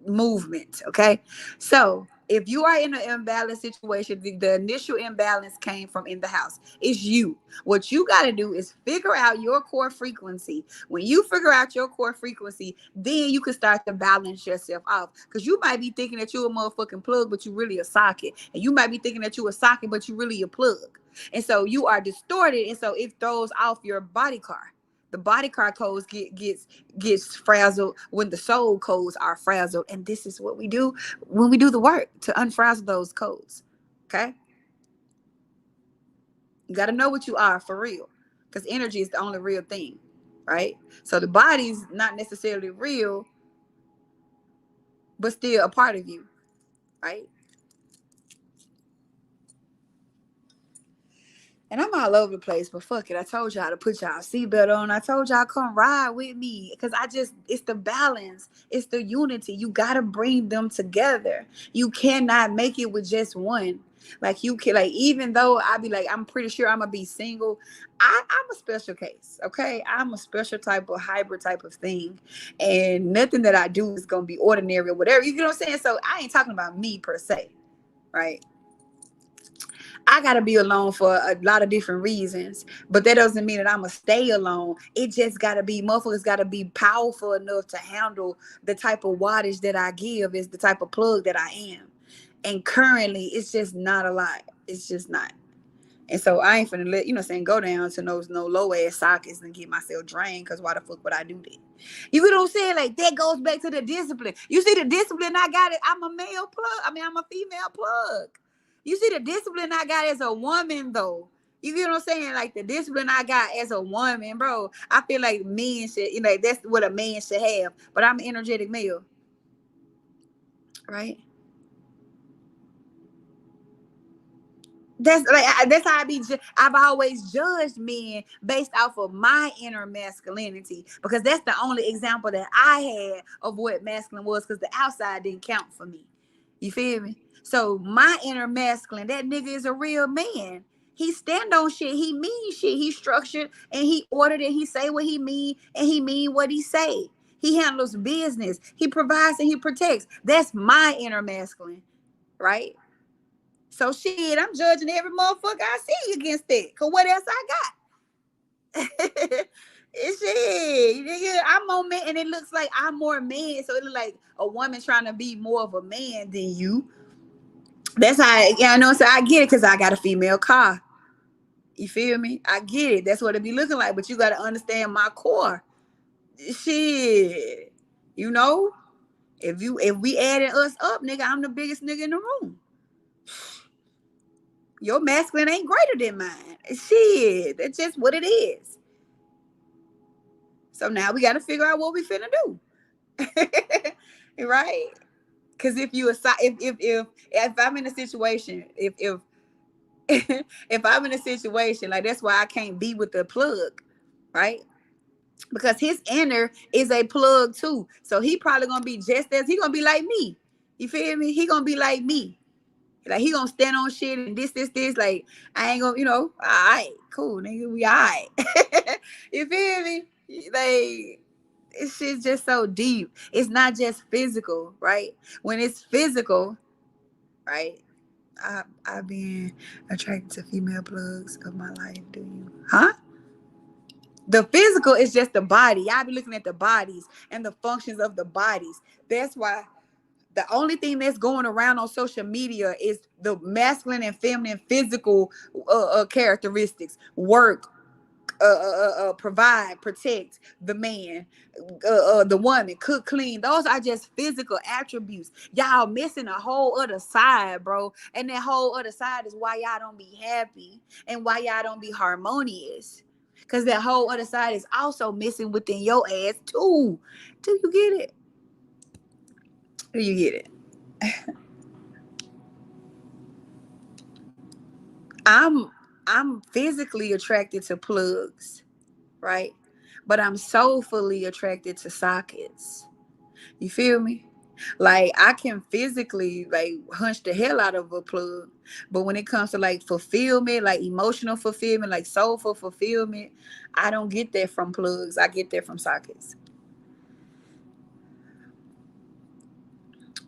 movement. Okay, so if you are in an imbalanced situation, the initial imbalance came from in the house. It's you. What you got to do is figure out your core frequency. When you figure out your core frequency, then you can start to balance yourself off, because you might be thinking that you're a motherfucking plug but you really a socket, and you might be thinking that you're a socket but you really a plug, and so you are distorted, and so it throws off your body car. The body car codes gets frazzled when the soul codes are frazzled. And this is what we do when we do the work to unfrazzle those codes. Okay? You got to know what you are for real, because energy is the only real thing, right? So the body's not necessarily real, but still a part of you, right? And I'm all over the place, but fuck it. I told y'all to put y'all seatbelt on. I told y'all come ride with me, because it's the balance. It's the unity. You got to bring them together. You cannot make it with just one. Like you can, like, even though I be like, I'm pretty sure I'm going to be single. I'm a special case. Okay. I'm a special type of hybrid type of thing. And nothing that I do is going to be ordinary or whatever. You know what I'm saying? So I ain't talking about me per se. Right. I gotta be alone for a lot of different reasons, but that doesn't mean that I'm gonna stay alone. It just gotta be, motherfuckers gotta be powerful enough to handle the type of wattage that I give, is the type of plug that I am. And currently, it's just not a lot. It's just not. And so I ain't finna let, go down to those no low ass sockets and get myself drained, because why the fuck would I do that? You get what I'm saying? Like, that goes back to the discipline. You see the discipline I got it. I'm a male plug. I'm a female plug. You see the discipline I got as a woman though. You get what I'm saying? Like, the discipline I got as a woman, bro. I feel like men should, that's what a man should have. But I'm an energetic male, right? That's how I've always judged men based off of my inner masculinity, because that's the only example that I had of what masculine was, because the outside didn't count for me. You feel me? So my inner masculine, that nigga is a real man. He stand on shit. He mean shit. He structured and he ordered it. He say what he mean and he mean what he say. He handles business. He provides and he protects. That's my inner masculine, right? So shit, I'm judging every motherfucker I see against that. Cause what else I got? It's shit. Nigga, I'm more man, and it looks like I'm more man. So it looks like a woman trying to be more of a man than you. That's how, so I get it, because I got a female car. You feel me? I get it. That's what it be looking like. But you gotta understand my core. Shit. You know? If we added us up, nigga, I'm the biggest nigga in the room. Your masculine ain't greater than mine. Shit, that's just what it is. So now we got to figure out what we finna do, right? Because if you aside, if I'm in a situation, if if I'm in a situation, like, that's why I can't be with the plug, right? Because his inner is a plug too, so he probably gonna be just as he gonna be like me. You feel me? He gonna be like me. Like he gonna stand on shit and this. Like I ain't gonna, all right, cool, nigga, we all right. You feel me? Like this shit's just so deep. It's not just physical, right? When it's physical, right? I've been attracted to female plugs of my life. Do you? Huh? The physical is just the body. Y'all be looking at the bodies and the functions of the bodies. That's why the only thing that's going around on social media is the masculine and feminine physical characteristics. Work, provide, protect the man, the woman, cook, clean. Those are just physical attributes. Y'all missing a whole other side, bro. And that whole other side is why y'all don't be happy and why y'all don't be harmonious. Because that whole other side is also missing within your ass too. Do you get it? Do you get it? I'm I'm physically attracted to plugs, right? But I'm soulfully attracted to sockets. You feel me? Like I can physically like hunch the hell out of a plug, but when it comes to like fulfillment, like emotional fulfillment, like soulful fulfillment, I don't get that from plugs. I get that from sockets.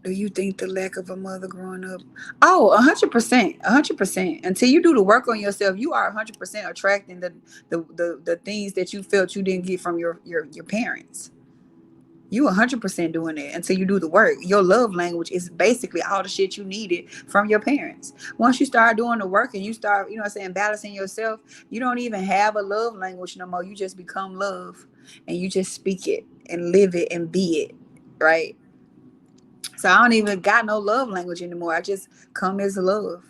Do you think the lack of a mother growing up? Oh, 100%, 100%. Until you do the work on yourself, you are 100% attracting the things that you felt you didn't get from your parents. You 100% doing it until you do the work. Your love language is basically all the shit you needed from your parents. Once you start doing the work and you start, balancing yourself, you don't even have a love language no more. You just become love and you just speak it and live it and be it, right? So I don't even got no love language anymore. I just come as love.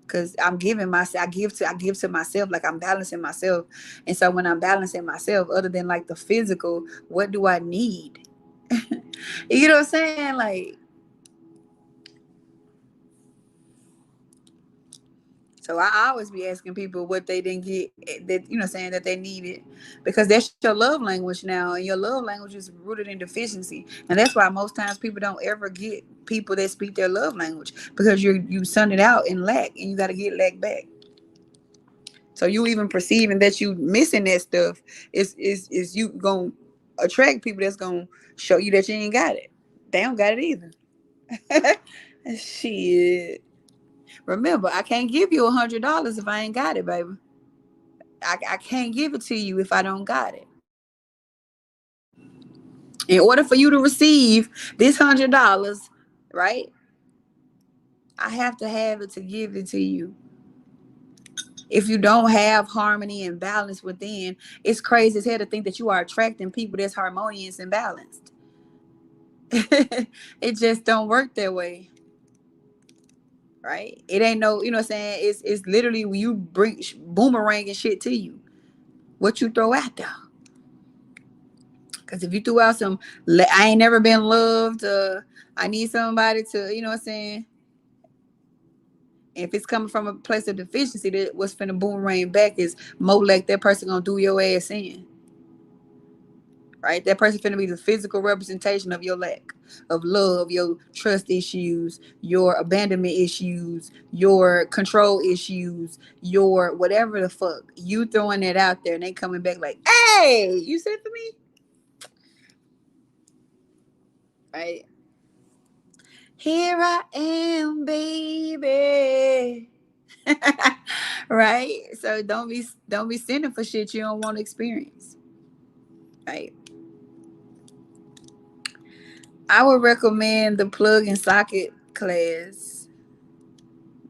Cause I'm giving myself, I give to myself, like I'm balancing myself. And so when I'm balancing myself, other than like the physical, what do I need? You know what I'm saying? Like, so I always be asking people what they didn't get that, saying that they needed, because that's your love language now. And your love language is rooted in deficiency. And that's why most times people don't ever get people that speak their love language, because you send it out in lack and you got to get lack back. So you even perceiving that you missing that stuff is you gonna attract people that's gonna show you that you ain't got it. They don't got it either. Shit. Remember, I can't give you $100 if I ain't got it, baby. I can't give it to you if I don't got it. In order for you to receive this $100, right? I have to have it to give it to you. If you don't have harmony and balance within, it's crazy as hell to think that you are attracting people that's harmonious and balanced. It just don't work that way, right? It ain't no, you know what I'm saying? It's literally when you bring boomerang and shit to you, what you throw out there. Because if you threw out some, I ain't never been loved, I need somebody to, you know what I'm saying? If it's coming from a place of deficiency, that what's finna boomerang back is more like that person gonna do your ass in. Right? That person finna be the physical representation of your lack of love, your trust issues, your abandonment issues, your control issues, your whatever the fuck. You throwing that out there and they coming back like, hey, you said for me? Right? Here I am, baby. Right? So don't be sending for shit you don't want to experience. Right? I would recommend the plug and socket class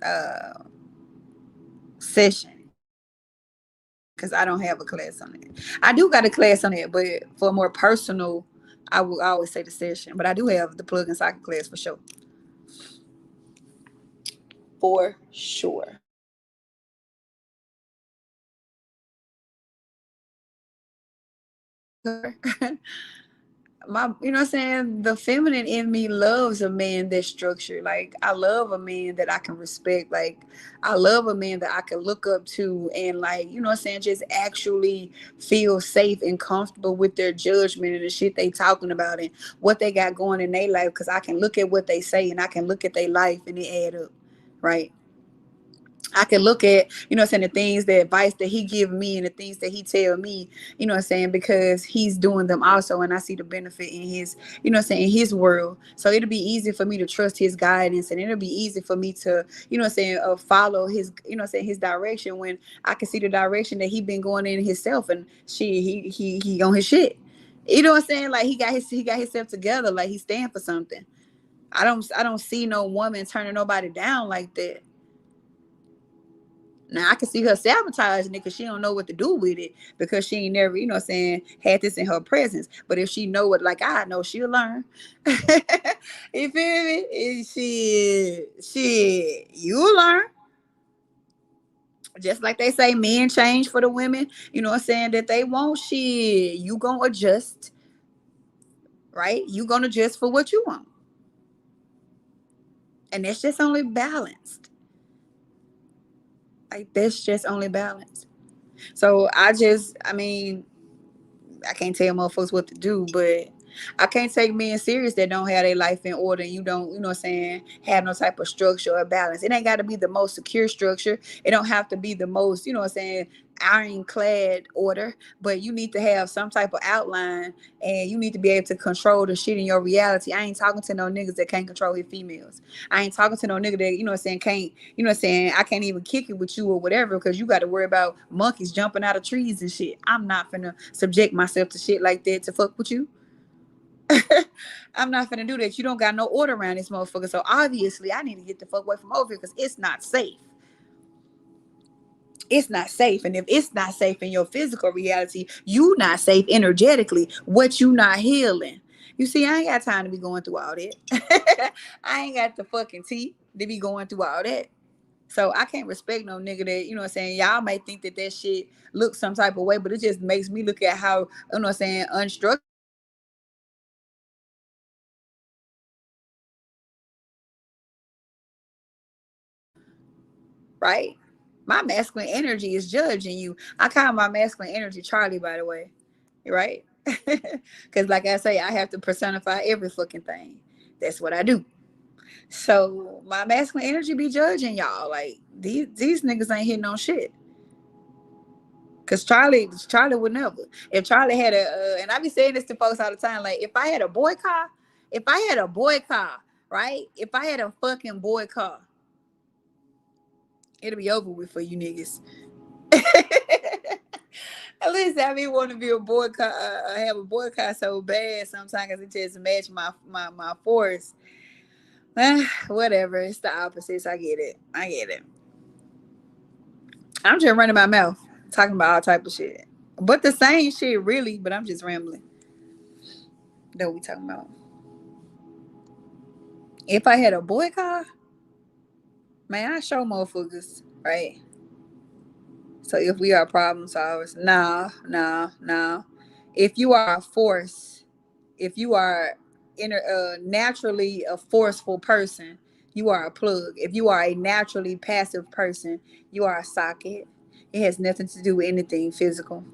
uh session, because I don't have a class on it. I do got a class on it, but for more personal, I will always say the session. But I do have the plug and socket class for sure. For sure. My, you know what I'm saying, the feminine in me loves a man that's structured. Like I love a man that I can respect. Like I love a man that I can look up to and, like, you know what I'm saying, just actually feel safe and comfortable with their judgment and the shit they talking about and what they got going in their life, because I can look at what they say and I can look at their life and it add up. right? I can look at, saying the things, the advice that he give me and the things that he tell me, saying, because he's doing them also. And I see the benefit in his, saying, in his world. So it'll be easy for me to trust his guidance, and it'll be easy for me to, saying, follow his, saying, his direction, when I can see the direction that he been going in himself, and he on his shit. You know what I'm saying? Like he got himself together, like he stand for something. I don't see no woman turning nobody down like that. Now I can see her sabotaging it because she don't know what to do with it, because she ain't never, had this in her presence. But if she know it like I know, she'll learn. You feel me? And you'll learn. Just like they say, men change for the women, that they want. Shit, you gonna adjust, right? You gonna adjust for what you want. And that's just only balanced. Like, that's just only balanced. So I mean, I can't tell motherfuckers what to do, but I can't take men serious that don't have their life in order, and you don't, have no type of structure or balance. It ain't got to be the most secure structure. It don't have to be the most, ironclad order, but you need to have some type of outline, and you need to be able to control the shit in your reality. I ain't talking to no niggas that can't control his females. I ain't talking to no nigga that, can't, I can't even kick it with you or whatever, because you got to worry about monkeys jumping out of trees and shit. I'm not finna subject myself to shit like that to fuck with you. I'm not finna do that. You don't got no order around this motherfucker. So obviously I need to get the fuck away from over here, because it's not safe. It's not safe. And if it's not safe in your physical reality, you not safe energetically. What you not healing? You see, I ain't got time to be going through all that. I ain't got the fucking tea to be going through all that. So I can't respect no nigga that, y'all may think that shit looks some type of way, but it just makes me look at how, unstructured. Right? My masculine energy is judging you. I call my masculine energy Charlie, by the way. Right? Because, like I say, I have to personify every fucking thing. That's what I do. So my masculine energy be judging y'all. Like, these niggas ain't hitting on shit. Cause Charlie would never. If Charlie had and I be saying this to folks all the time, like, if I had a boy car, right? If I had a fucking boy car, it'll be over with for you niggas. At least I mean, want to be a boy car, have a boy car so bad sometimes, because it just match my force. Whatever, it's the opposites. I get it. I'm just running my mouth, talking about all type of shit, but the same shit really. But I'm just rambling. That we talking about. If I had a boy car, man, I show motherfuckers, right? So if we are problem solvers, no. If you are a force, if you are naturally a forceful person, you are a plug. If you are a naturally passive person, you are a socket. It has nothing to do with anything physical.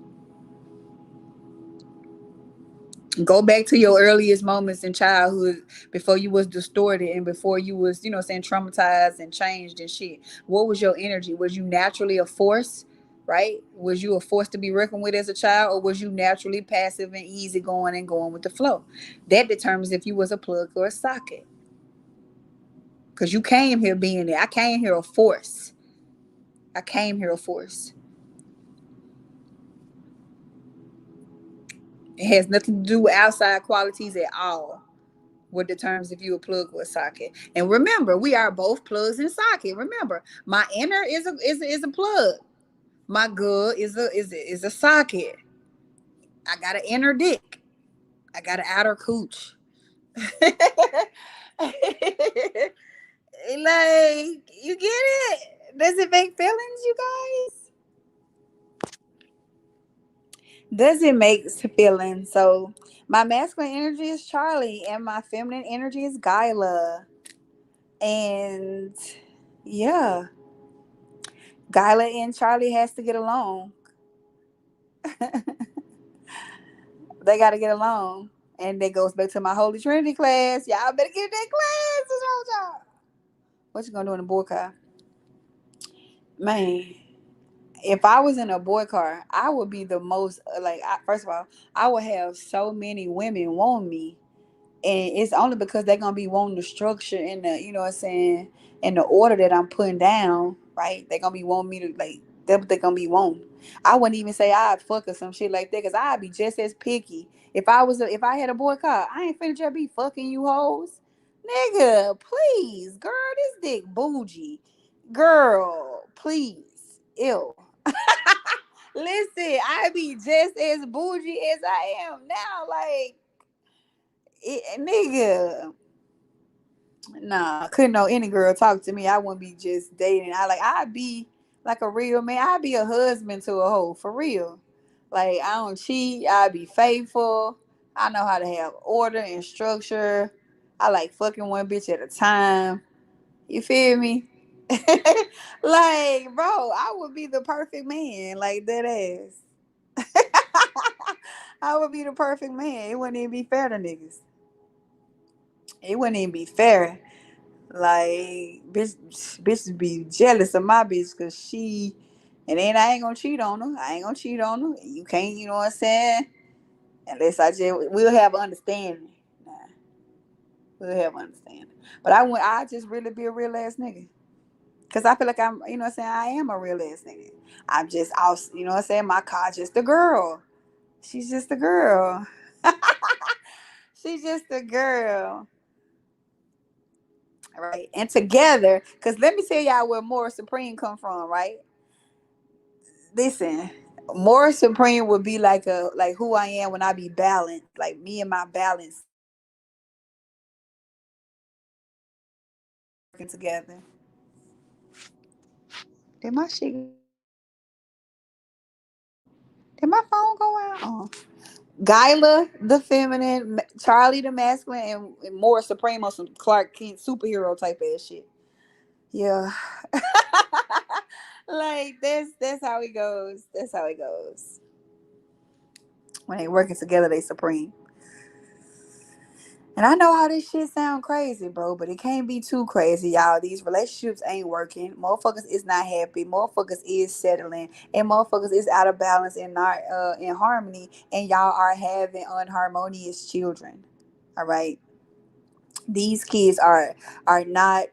Go back to your earliest moments in childhood, before you was distorted and before you was, traumatized and changed and shit. What was your energy? Was you naturally a force, right? Was you a force to be reckoned with as a child, or was you naturally passive and easygoing and going with the flow? That determines if you was a plug or a socket. Because you came here being there. I came here a force. I came here a force. It has nothing to do with outside qualities at all. What determines if you a plug or a socket. And remember, we are both plugs and socket. Remember, my inner is a plug. My good is a socket. I got an inner dick. I got an outer cooch. Like, you get it? Does it make feelings, you guys? Does it make feelings? So my masculine energy is Charlie, and my feminine energy is Gyla. And yeah, Gyla and Charlie has to get along. They got to get along. And that goes back to my Holy Trinity class. Y'all better get in that class. What's wrong with y'all? What you gonna do in the boy car? Man, if I was in a boy car, I would be the most like. First of all, I would have so many women want me, and it's only because they're gonna be wanting the structure and the, you know what I'm saying, and the order that I'm putting down. Right? They're gonna be wanting me to like. That's what they're gonna be wanting. I wouldn't even say I'd fuck or some shit like that, cause I'd be just as picky. If I had a boy car, I ain't finna just be fucking you hoes, nigga. Please, girl, this dick bougie, girl. Please, ew. Listen, I be just as bougie as I am now. Like, nigga, nah, couldn't know any girl talk to me. I wouldn't be just dating. I'd be like a real man. I'd be a husband to a hoe for real. Like, I don't cheat. I'd be faithful. I know how to have order and structure. I like fucking one bitch at a time. You feel me? Like, bro, I would be the perfect man. Like that ass. I would be the perfect man. It wouldn't even be fair to niggas. It wouldn't even be fair. Like, bitches be jealous of my bitch because and then I ain't gonna cheat on her. I ain't gonna cheat on her. You can't, you know what I'm saying? Unless we'll have understanding. Nah, we'll have understanding. But I just really be a real ass nigga. Cause I feel like I'm, you know what I'm saying? I am a real ass nigga. I'm just out, you know what I'm saying? My car just a girl. She's just a girl. She's just a girl. Right. And together, because let me tell y'all where More Supreme come from, right? Listen, More Supreme would be like who I am when I be balanced, like me and my balance working together. Did my shit did my phone go out? Oh. Gyla the feminine, Charlie the masculine, and More Supreme on some Clark Kent superhero type ass shit. Yeah. Like that's how it goes. That's how it goes. When they working together, they supreme. And I know how this shit sound crazy, bro, but it can't be too crazy, y'all. These relationships ain't working. Motherfuckers is not happy. Motherfuckers is settling, and motherfuckers is out of balance and not in harmony. And y'all are having unharmonious children. All right, these kids are not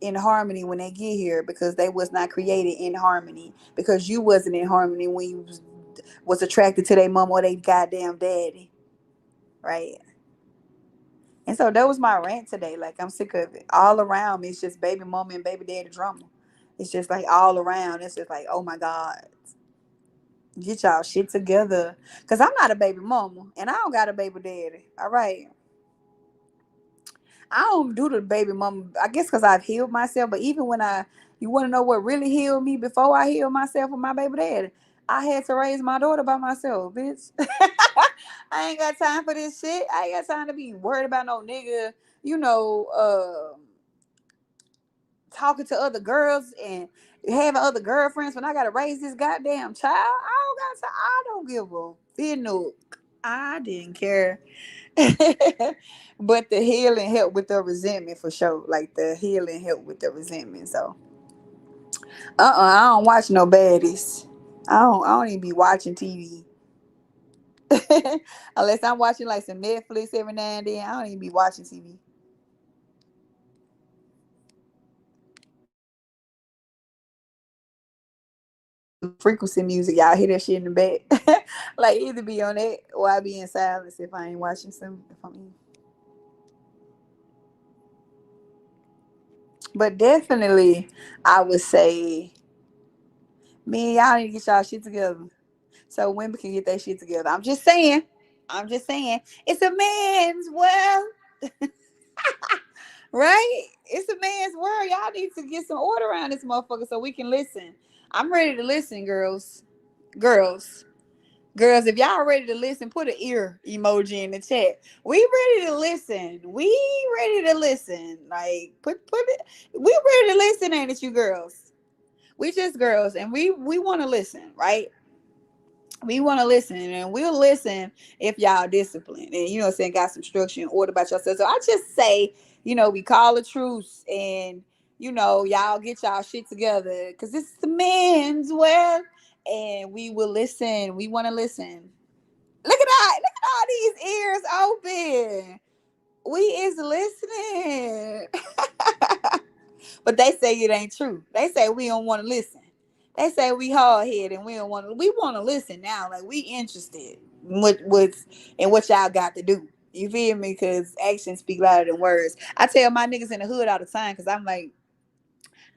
in harmony when they get here because they was not created in harmony because you wasn't in harmony when you was attracted to their mom or they goddamn daddy, right? And so that was my rant today. Like, I'm sick of it. All around me, it's just baby mama and baby daddy drama. It's just like all around. It's just like, oh my God, get y'all shit together. Cause I'm not a baby mama and I don't got a baby daddy. All right. I don't do the baby mama. I guess because I've healed myself. But even when you want to know what really healed me before I healed myself with my baby daddy, I had to raise my daughter by myself, bitch. I ain't got time for this shit. I ain't got time to be worried about no nigga, you know, talking to other girls and having other girlfriends when I gotta raise this goddamn child. I don't got time. I don't give a finook. I didn't care. But the healing helped with the resentment for sure. Like the healing helped with the resentment. So I don't watch no baddies. I don't even be watching TV. Unless I'm watching like some Netflix every now and then. I don't even be watching TV. Frequency music, y'all hear that shit in the back. Like either be on that or I be in silence if I ain't watching some if I'm but definitely I would say me and y'all need to get y'all shit together. So women can get that shit together. I'm just saying. I'm just saying. It's a man's world. Right? It's a man's world. Y'all need to get some order around this motherfucker so we can listen. I'm ready to listen, girls. Girls. Girls, if y'all ready to listen, put an ear emoji in the chat. We ready to listen. We ready to listen. Like put it. We ready to listen, ain't it, you girls? We just girls, and we want to listen, right? We want to listen, and we'll listen if y'all disciplined and you know what I'm saying, got some structure and order about yourself. So I just say, we call a truce, and y'all get y'all shit together because this is the men's world, and we will listen. We want to listen. Look at all these ears open. We is listening. But they say it ain't true. They say we don't want to listen. They say we hard headed and we don't want to. We want to listen now. Like we interested in what y'all got to do. You feel me? Because actions speak louder than words. I tell my niggas in the hood all the time because I'm like,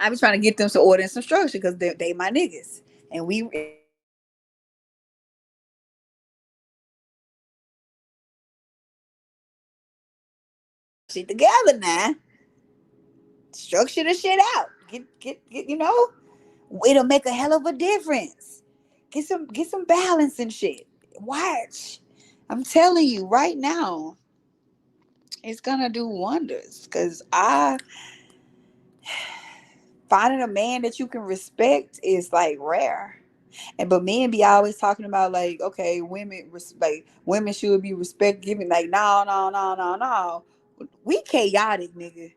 I be trying to get them some order and some structure because they my niggas. And we shit together now. Structure the shit out. Get it'll make a hell of a difference. Get some balance and shit. Watch. I'm telling you right now, it's gonna do wonders. Cause I finding a man that you can respect is like rare. And but men be always talking about like, okay, women should be respect giving. Like, no, no, no, no, no. We chaotic, nigga.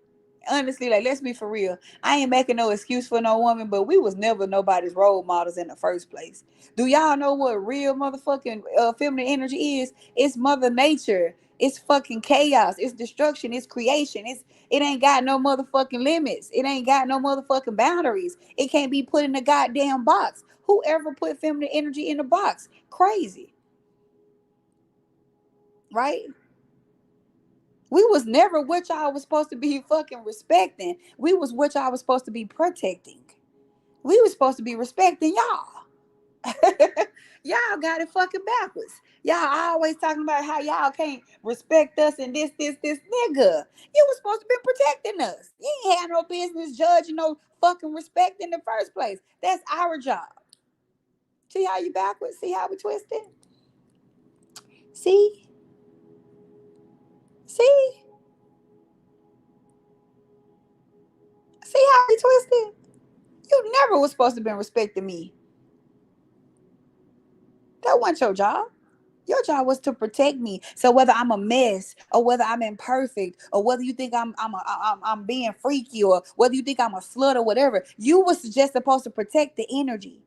Honestly, like let's be for real. I ain't making no excuse for no woman, but we was never nobody's role models in the first place. Do y'all know what real motherfucking feminine energy is? It's Mother Nature. It's fucking chaos. It's destruction. It's creation. It ain't got no motherfucking limits. It ain't got no motherfucking boundaries. It can't be put in a goddamn box. Whoever put feminine energy in a box? Crazy, right? We was never what y'all was supposed to be fucking respecting. We was what y'all was supposed to be protecting. We was supposed to be respecting y'all. Y'all got it fucking backwards. Y'all always talking about how y'all can't respect us and this nigga. You was supposed to be protecting us. You ain't had no business judging no fucking respect in the first place. That's our job. See how you backwards? See how we twisted? See? See? See how we twisted? You never was supposed to be respecting me. That wasn't your job. Your job was to protect me. So whether I'm a mess or whether I'm imperfect or whether you think I'm being freaky or whether you think I'm a slut or whatever, you was just supposed to protect the energy.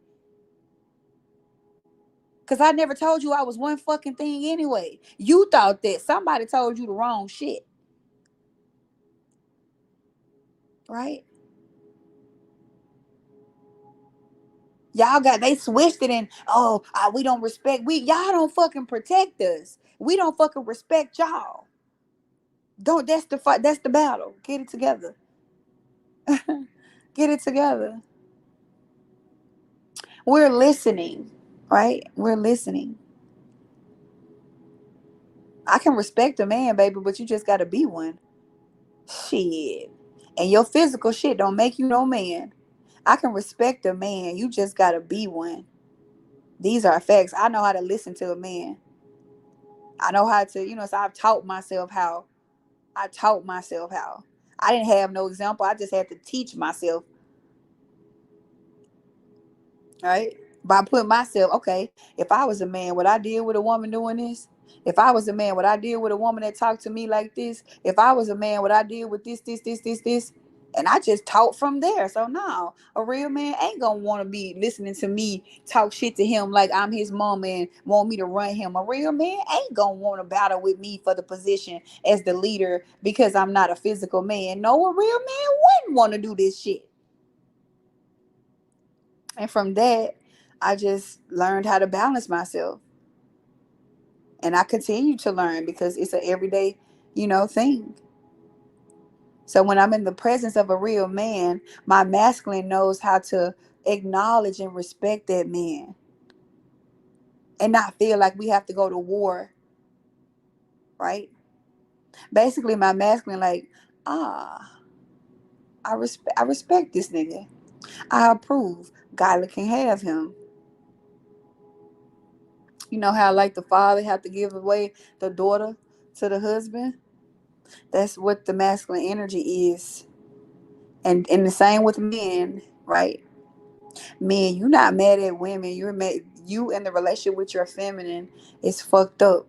Cause I never told you I was one fucking thing anyway. You thought that somebody told you the wrong shit, right? They switched it and we don't respect y'all don't fucking protect us. We don't fucking respect y'all. Don't That's the fight. That's the battle. Get it together. Get it together. We're listening, right? We're listening. I can respect a man, baby, but you just gotta be one. Shit. And your physical shit don't make you no man. I can respect a man. You just gotta be one. These are facts. I know how to listen to a man. I know how to, so I've taught myself how. I taught myself how. I didn't have no example. I just had to teach myself, right? By putting myself, okay, if I was a man, would I deal with a woman doing this? If I was a man, would I deal with a woman that talked to me like this? If I was a man, would I deal with this? And I just taught from there. So no, a real man ain't gonna want to be listening to me talk shit to him like I'm his mom and want me to run him. A real man ain't gonna want to battle with me for the position as the leader because I'm not a physical man. No, a real man wouldn't want to do this shit. And from that, I just learned how to balance myself. And I continue to learn because it's an everyday, thing. So when I'm in the presence of a real man, my masculine knows how to acknowledge and respect that man and not feel like we have to go to war, right? Basically, my masculine, like, ah, I respect this nigga. I approve. Gyla can have him. You know how like the father have to give away the daughter to the husband? That's what the masculine energy is. And the same with men, right? Men, you're not mad at women. You in the relationship with your feminine is fucked up.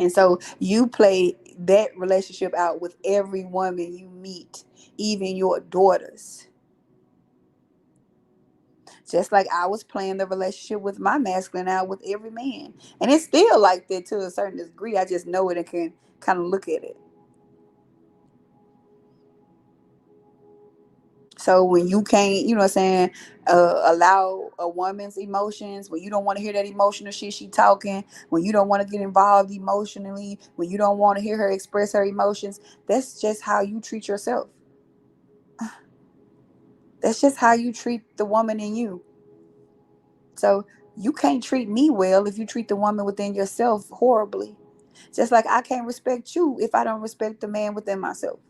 And so you play that relationship out with every woman you meet. even your daughters. Just like I was playing the relationship with my masculine out with every man. And it's still like that to a certain degree. I just know it and can kind of look at it. So when you can't, you know what I'm saying, allow a woman's emotions, when you don't want to hear that emotional shit she talking, when you don't want to get involved emotionally, when you don't want to hear her express her emotions, that's just how you treat yourself. That's just how you treat the woman in you. So you can't treat me well if you treat the woman within yourself horribly. Just like I can't respect you if I don't respect the man within myself.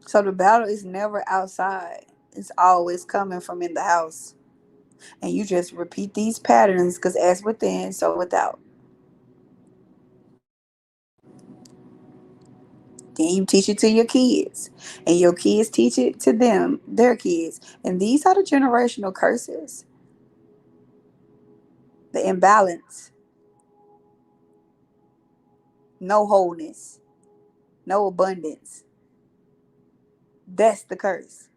So the battle is never outside. It's always coming from in the house. And you just repeat these patterns because as within, so without. Then you teach it to your kids. And your kids teach it to them, their kids. And these are the generational curses. The imbalance, no wholeness, no abundance. That's the curse.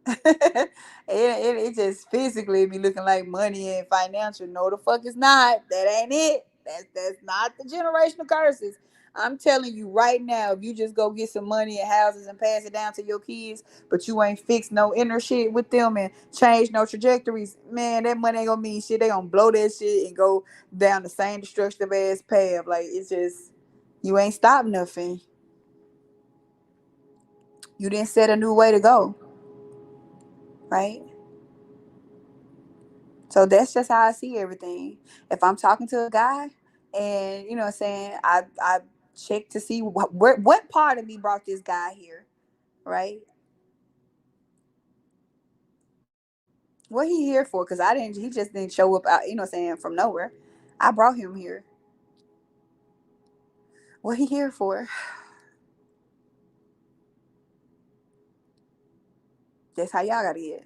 It just physically be looking like money and financial. No, the fuck it's not. That ain't it. That's not the generational curses. I'm telling you right now, if you just go get some money and houses and pass it down to your kids, but you ain't fixed no inner shit with them and change no trajectories, man, that money ain't gonna mean shit. They gonna blow that shit and go down the same destructive ass path. Like it's just you ain't stopped nothing. You didn't set a new way to go, right? So that's just how I see everything. If I'm talking to a guy and you know what I'm saying, I check to see what part of me brought this guy here, right? What he here for? Because I didn't he just didn't show up out, you know what I'm saying, from nowhere. I brought him here. What he here for? That's how y'all gotta get.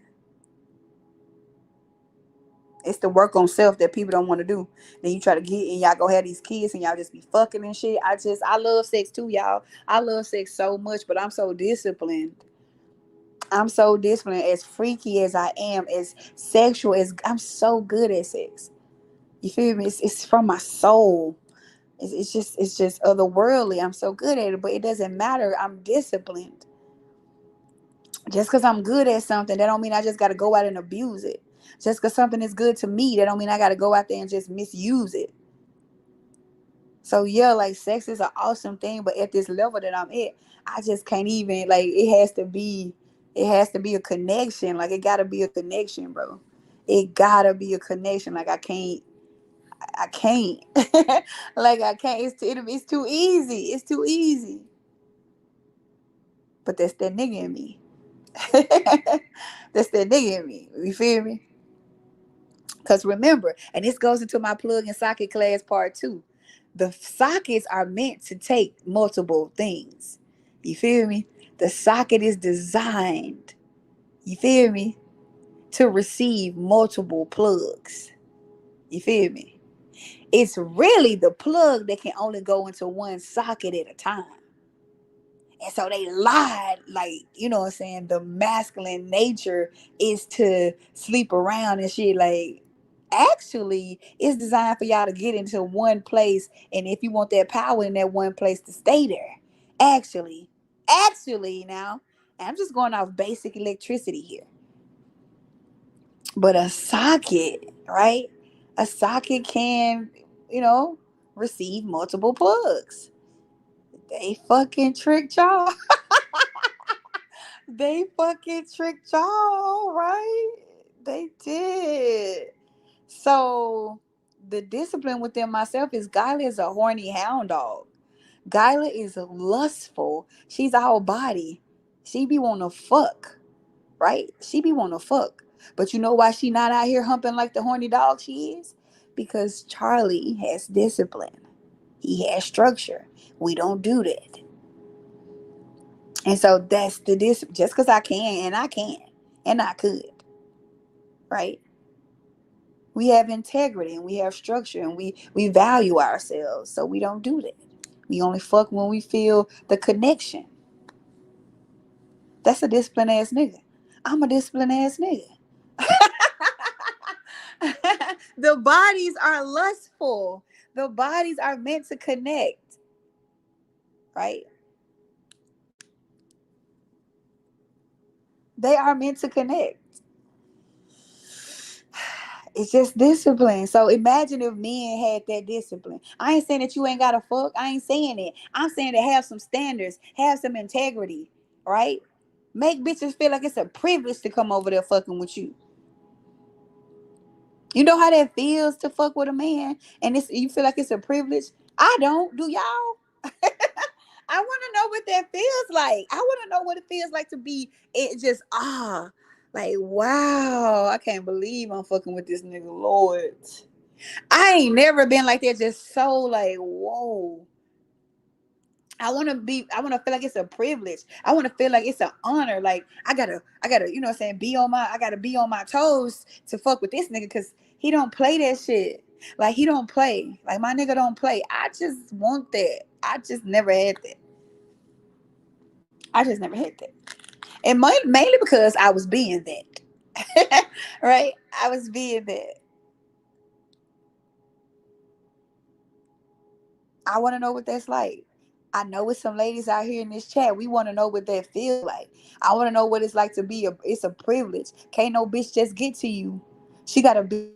It's the work on self that people don't want to do. Then you try to get and y'all go have these kids and y'all just be fucking and shit. I love sex too, y'all. I love sex so much, but I'm so disciplined. I'm so disciplined, as freaky as I am, as sexual as I'm so good at sex. You feel me? It's from my soul. It's just otherworldly. I'm so good at it, but it doesn't matter. I'm disciplined. Just because I'm good at something, that don't mean I just got to go out and abuse it. Just because something is good to me, that don't mean I got to go out there and just misuse it. So yeah, like sex is an awesome thing, but at this level that I'm at, I just can't even like it has to be a connection. Like it gotta be a connection, bro. It gotta be a connection. Like I can't. Like I can't. It's too easy. It's too easy. But that's that nigga in me. That's that nigga in me. You feel me? Because remember, and this goes into my plug and socket class part two. The sockets are meant to take multiple things. You feel me? The socket is designed, you feel me, to receive multiple plugs. You feel me? It's really the plug that can only go into one socket at a time. And so they lied, like, you know what I'm saying? The masculine nature is to sleep around and shit. Like, actually, it's designed for y'all to get into one place. And if you want that power in that one place, to stay there. Actually, now, and I'm just going off basic electricity here. But a socket, right? A socket can, you know, receive multiple plugs. They fucking tricked y'all. They fucking tricked y'all, right? They did. So the discipline within myself is Gyla is a horny hound dog. Gyla is lustful. She's our body. She be wanna fuck, right? She be wanna fuck. But you know why she not out here humping like the horny dog she is? Because Charlie has discipline. He has structure. We don't do that. And so that's the discipline. Just because I can and I can and I could, right? We have integrity and we have structure and we value ourselves. So we don't do that. We only fuck when we feel the connection. That's a disciplined ass nigga. I'm a disciplined ass nigga. The bodies are lustful. The bodies are meant to connect, right? They are meant to connect. It's just discipline. So imagine if men had that discipline. I ain't saying that you ain't gotta fuck. I ain't saying it. I'm saying to have some standards, have some integrity, right? Make bitches feel like it's a privilege to come over there fucking with you. You know how that feels to fuck with a man, and it's you feel like it's a privilege. I don't. Do y'all? I want to know what that feels like. I want to know what it feels like to be it just like wow. I can't believe I'm fucking with this nigga. Lord, I ain't never been like that. Just so like whoa. I want to feel like it's a privilege. I want to feel like it's an honor. Like I gotta, you know what I'm saying, I gotta be on my toes to fuck with this nigga because he don't play that shit. Like he don't play. Like my nigga don't play. I just want that. I just never had that. I just never had that. And mainly because I was being that. Right? I was being that. I want to know what that's like. I know it's some ladies out here in this chat. We want to know what that feels like. I want to know what it's like to be it's a privilege. Can't no bitch just get to you. She got to be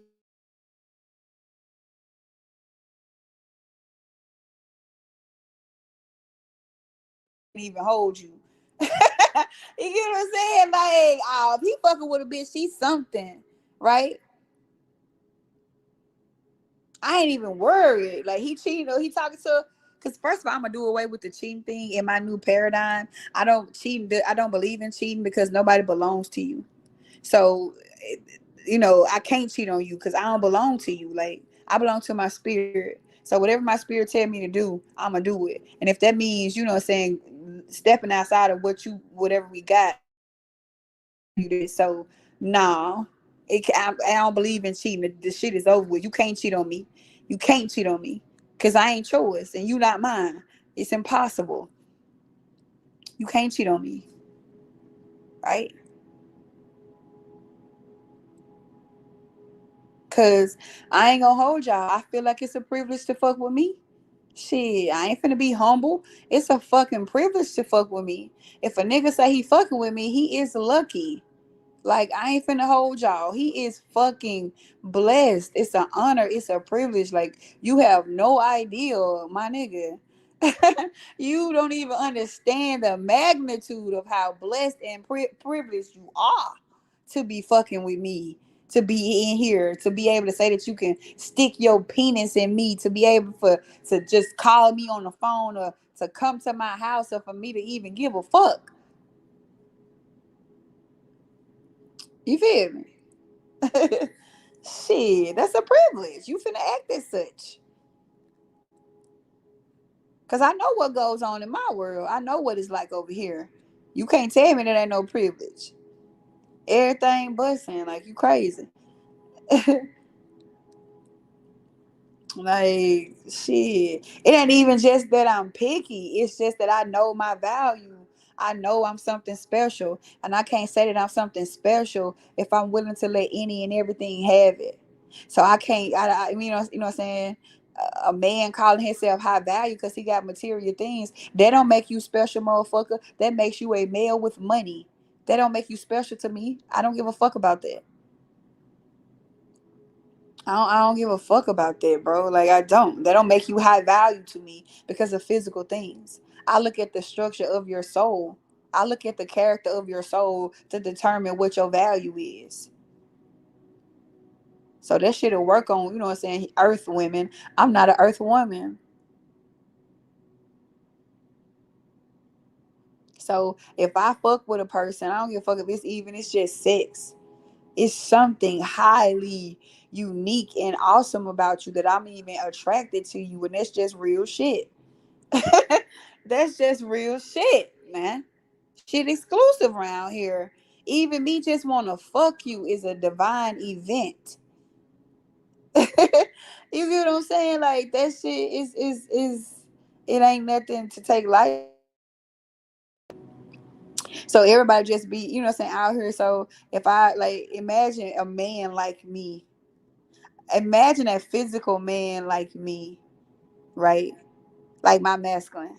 even hold you. You get what I'm saying? Like, oh, if he fucking with a bitch, she's something, right? I ain't even worried. Like he cheating or he talking to. Because first of all, I'm gonna do away with the cheating thing in my new paradigm. I don't cheat. I don't believe in cheating because nobody belongs to you. So, I can't cheat on you because I don't belong to you. Like I belong to my spirit. So whatever my spirit tell me to do, I'm gonna do it. And if that means, saying stepping outside of whatever we got, you did. So, no, I don't believe in cheating. The shit is over with. You can't cheat on me. You can't cheat on me because I ain't yours and you not mine. It's impossible. You can't cheat on me, right? Cause I ain't gonna hold y'all. I feel like it's a privilege to fuck with me. Shit, I ain't finna be humble. It's a fucking privilege to fuck with me. If a nigga say he fucking with me, he is lucky. Like I ain't finna hold y'all. He is fucking blessed. It's an honor. It's a privilege. Like you have no idea, my nigga. You don't even understand the magnitude of how blessed and privileged you are to be fucking with me, to be in here, to be able to say that you can stick your penis in me, to be able to just call me on the phone or to come to my house or for me to even give a fuck. You feel me? Shit, that's a privilege. You finna act as such. Cause I know what goes on in my world. I know what it's like over here. You can't tell me that ain't no privilege. Everything busting like you crazy. Like shit. It ain't even just that I'm picky. It's just that I know my value. I know I'm something special. And I can't say that I'm something special if I'm willing to let any and everything have it. So I can't you know what I'm saying? A man calling himself high value because he got material things. That don't make you special, motherfucker. That makes you a male with money. That don't make you special to me. I don't give a fuck about that. I don't give a fuck about that, bro. Like I don't. That don't make you high value to me because of physical things. I look at the structure of your soul. I look at the character of your soul to determine what your value is. So that shit'll work on, you know what I'm saying, earth women. I'm not an earth woman. So if I fuck with a person, I don't give a fuck if it's just sex. It's something highly unique and awesome about you that I'm even attracted to you. And that's just real shit. That's just real shit, man. Shit exclusive around here. Even me just want to fuck you is a divine event. You get what I'm saying? Like that shit is It ain't nothing to take lightly. So everybody just be, you know what I'm saying, out here. So if I like imagine a man like me, imagine a physical man like me, right? Like my masculine.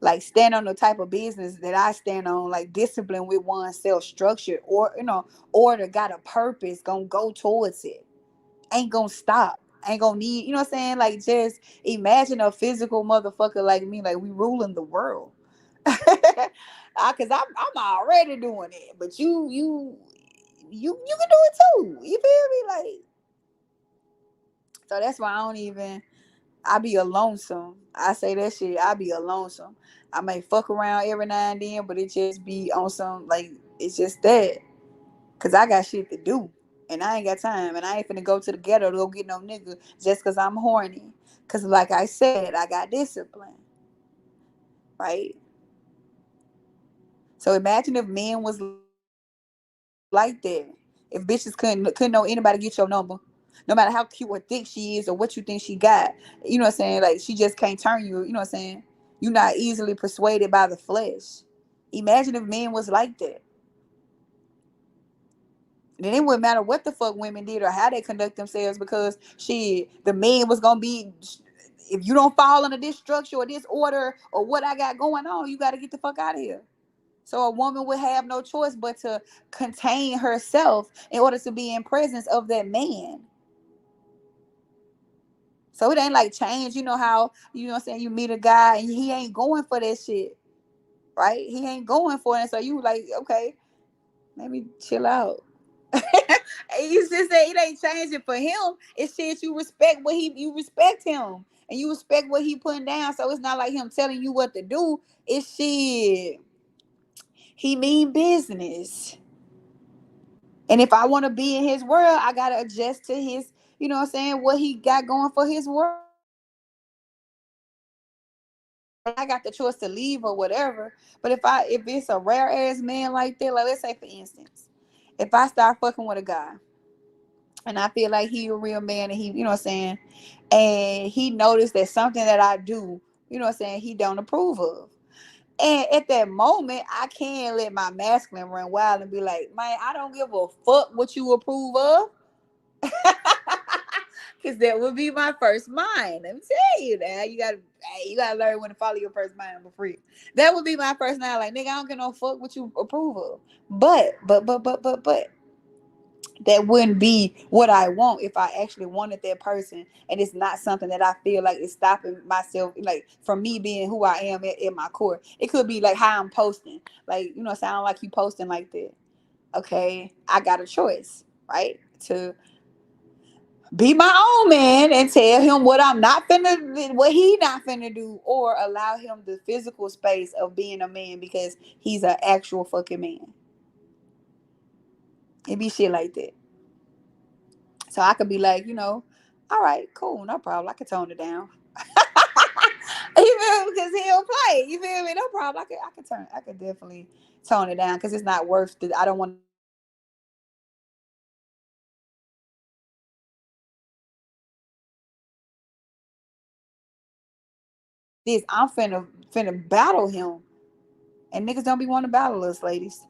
Like stand on the type of business that I stand on, like discipline with oneself, structured or order, got a purpose, gonna go towards it. Ain't gonna stop. Ain't gonna need, you know what I'm saying? Like just imagine a physical motherfucker like me, like we ruling the world. Cause I'm already doing it. But you can do it too. You feel me? Like so that's why I don't even I be a lonesome. I say that shit, I be a lonesome. I may fuck around every now and then, but it just be on some like it's just that. Cause I got shit to do. And I ain't got time. And I ain't finna go to the ghetto to go get no nigga just cause I'm horny. Cause like I said, I got discipline. Right? So imagine if men was like that. If bitches couldn't know anybody get your number. No matter how cute or thick she is or what you think she got. You know what I'm saying? Like she just can't turn you, you know what I'm saying? You're not easily persuaded by the flesh. Imagine if men was like that. Then it wouldn't matter what the fuck women did or how they conduct themselves because the man was gonna be if you don't fall under this structure or this order or what I got going on, you gotta get the fuck out of here. So a woman would have no choice but to contain herself in order to be in presence of that man. So it ain't like change. You know how, you know what I'm saying, you meet a guy and he ain't going for that shit. Right? He ain't going for it. So you like, okay, let me chill out. You just say it ain't changing for him. It's shit you respect him and you respect what he putting down. So it's not like him telling you what to do. It's shit. He mean business. And if I want to be in his world, I gotta adjust to his, you know what I'm saying, what he got going for his world. I got the choice to leave or whatever. But if it's a rare ass man like that, like let's say for instance, if I start fucking with a guy and I feel like he a real man and he, you know what I'm saying, and he noticed that something that I do, you know what I'm saying, he don't approve of. And at that moment, I can't let my masculine run wild and be like, man, I don't give a fuck what you approve of. Cause that would be my first mind. Let me tell you that you gotta learn when to follow your first mind for free. That would be my first mind. Like nigga, I don't give no fuck what you approve of. But that wouldn't be what I want if I actually wanted that person, and it's not something that I feel like is stopping myself, like from me being who I am at my core. It could be like how I'm posting, like you know, sound like you posting like that. Okay, I got a choice, right, to be my own man and tell him what I'm not finna, what he not finna do, or allow him the physical space of being a man because he's an actual fucking man. It be shit like that. So I could be like, all right, cool, no problem. I can tone it down. You feel me? Because he'll play. You feel me? No problem. I could definitely tone it down because it's not worth it. I don't want this. I'm finna battle him. And niggas don't be wanting to battle us, ladies.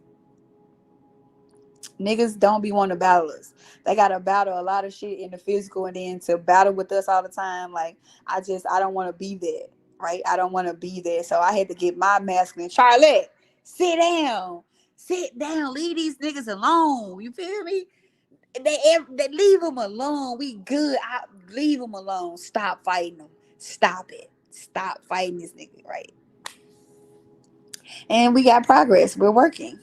Niggas don't be wanting to battle us. They gotta battle a lot of shit in the physical, and then to battle with us all the time. Like I don't want to be there, right? I don't want to be there. So I had to get my masculine. Charlotte, sit down, leave these niggas alone. You feel me? They leave them alone. We good. Leave them alone. Stop fighting them. Stop it. Stop fighting this nigga, right? And we got progress. We're working.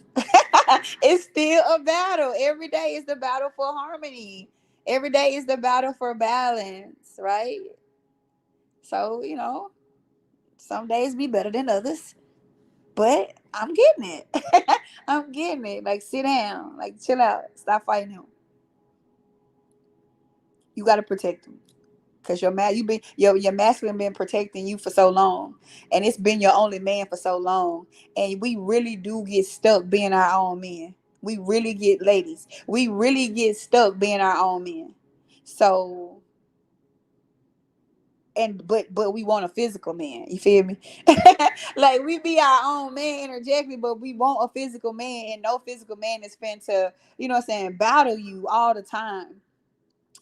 It's still a battle. Every day is the battle for harmony. Every day is the battle for balance, right? So, some days be better than others, but I'm getting it. I'm getting it. Like, sit down, like, chill out, stop fighting him. You got to protect him. Cause your masculine been protecting you for so long, and it's been your only man for so long, and we really do get stuck being our own men. We really get ladies. We really get stuck being our own men. So and but we want a physical man. You feel me? Like we be our own man energetically, but we want a physical man, and no physical man is fin to, you know what I'm saying, battle you all the time.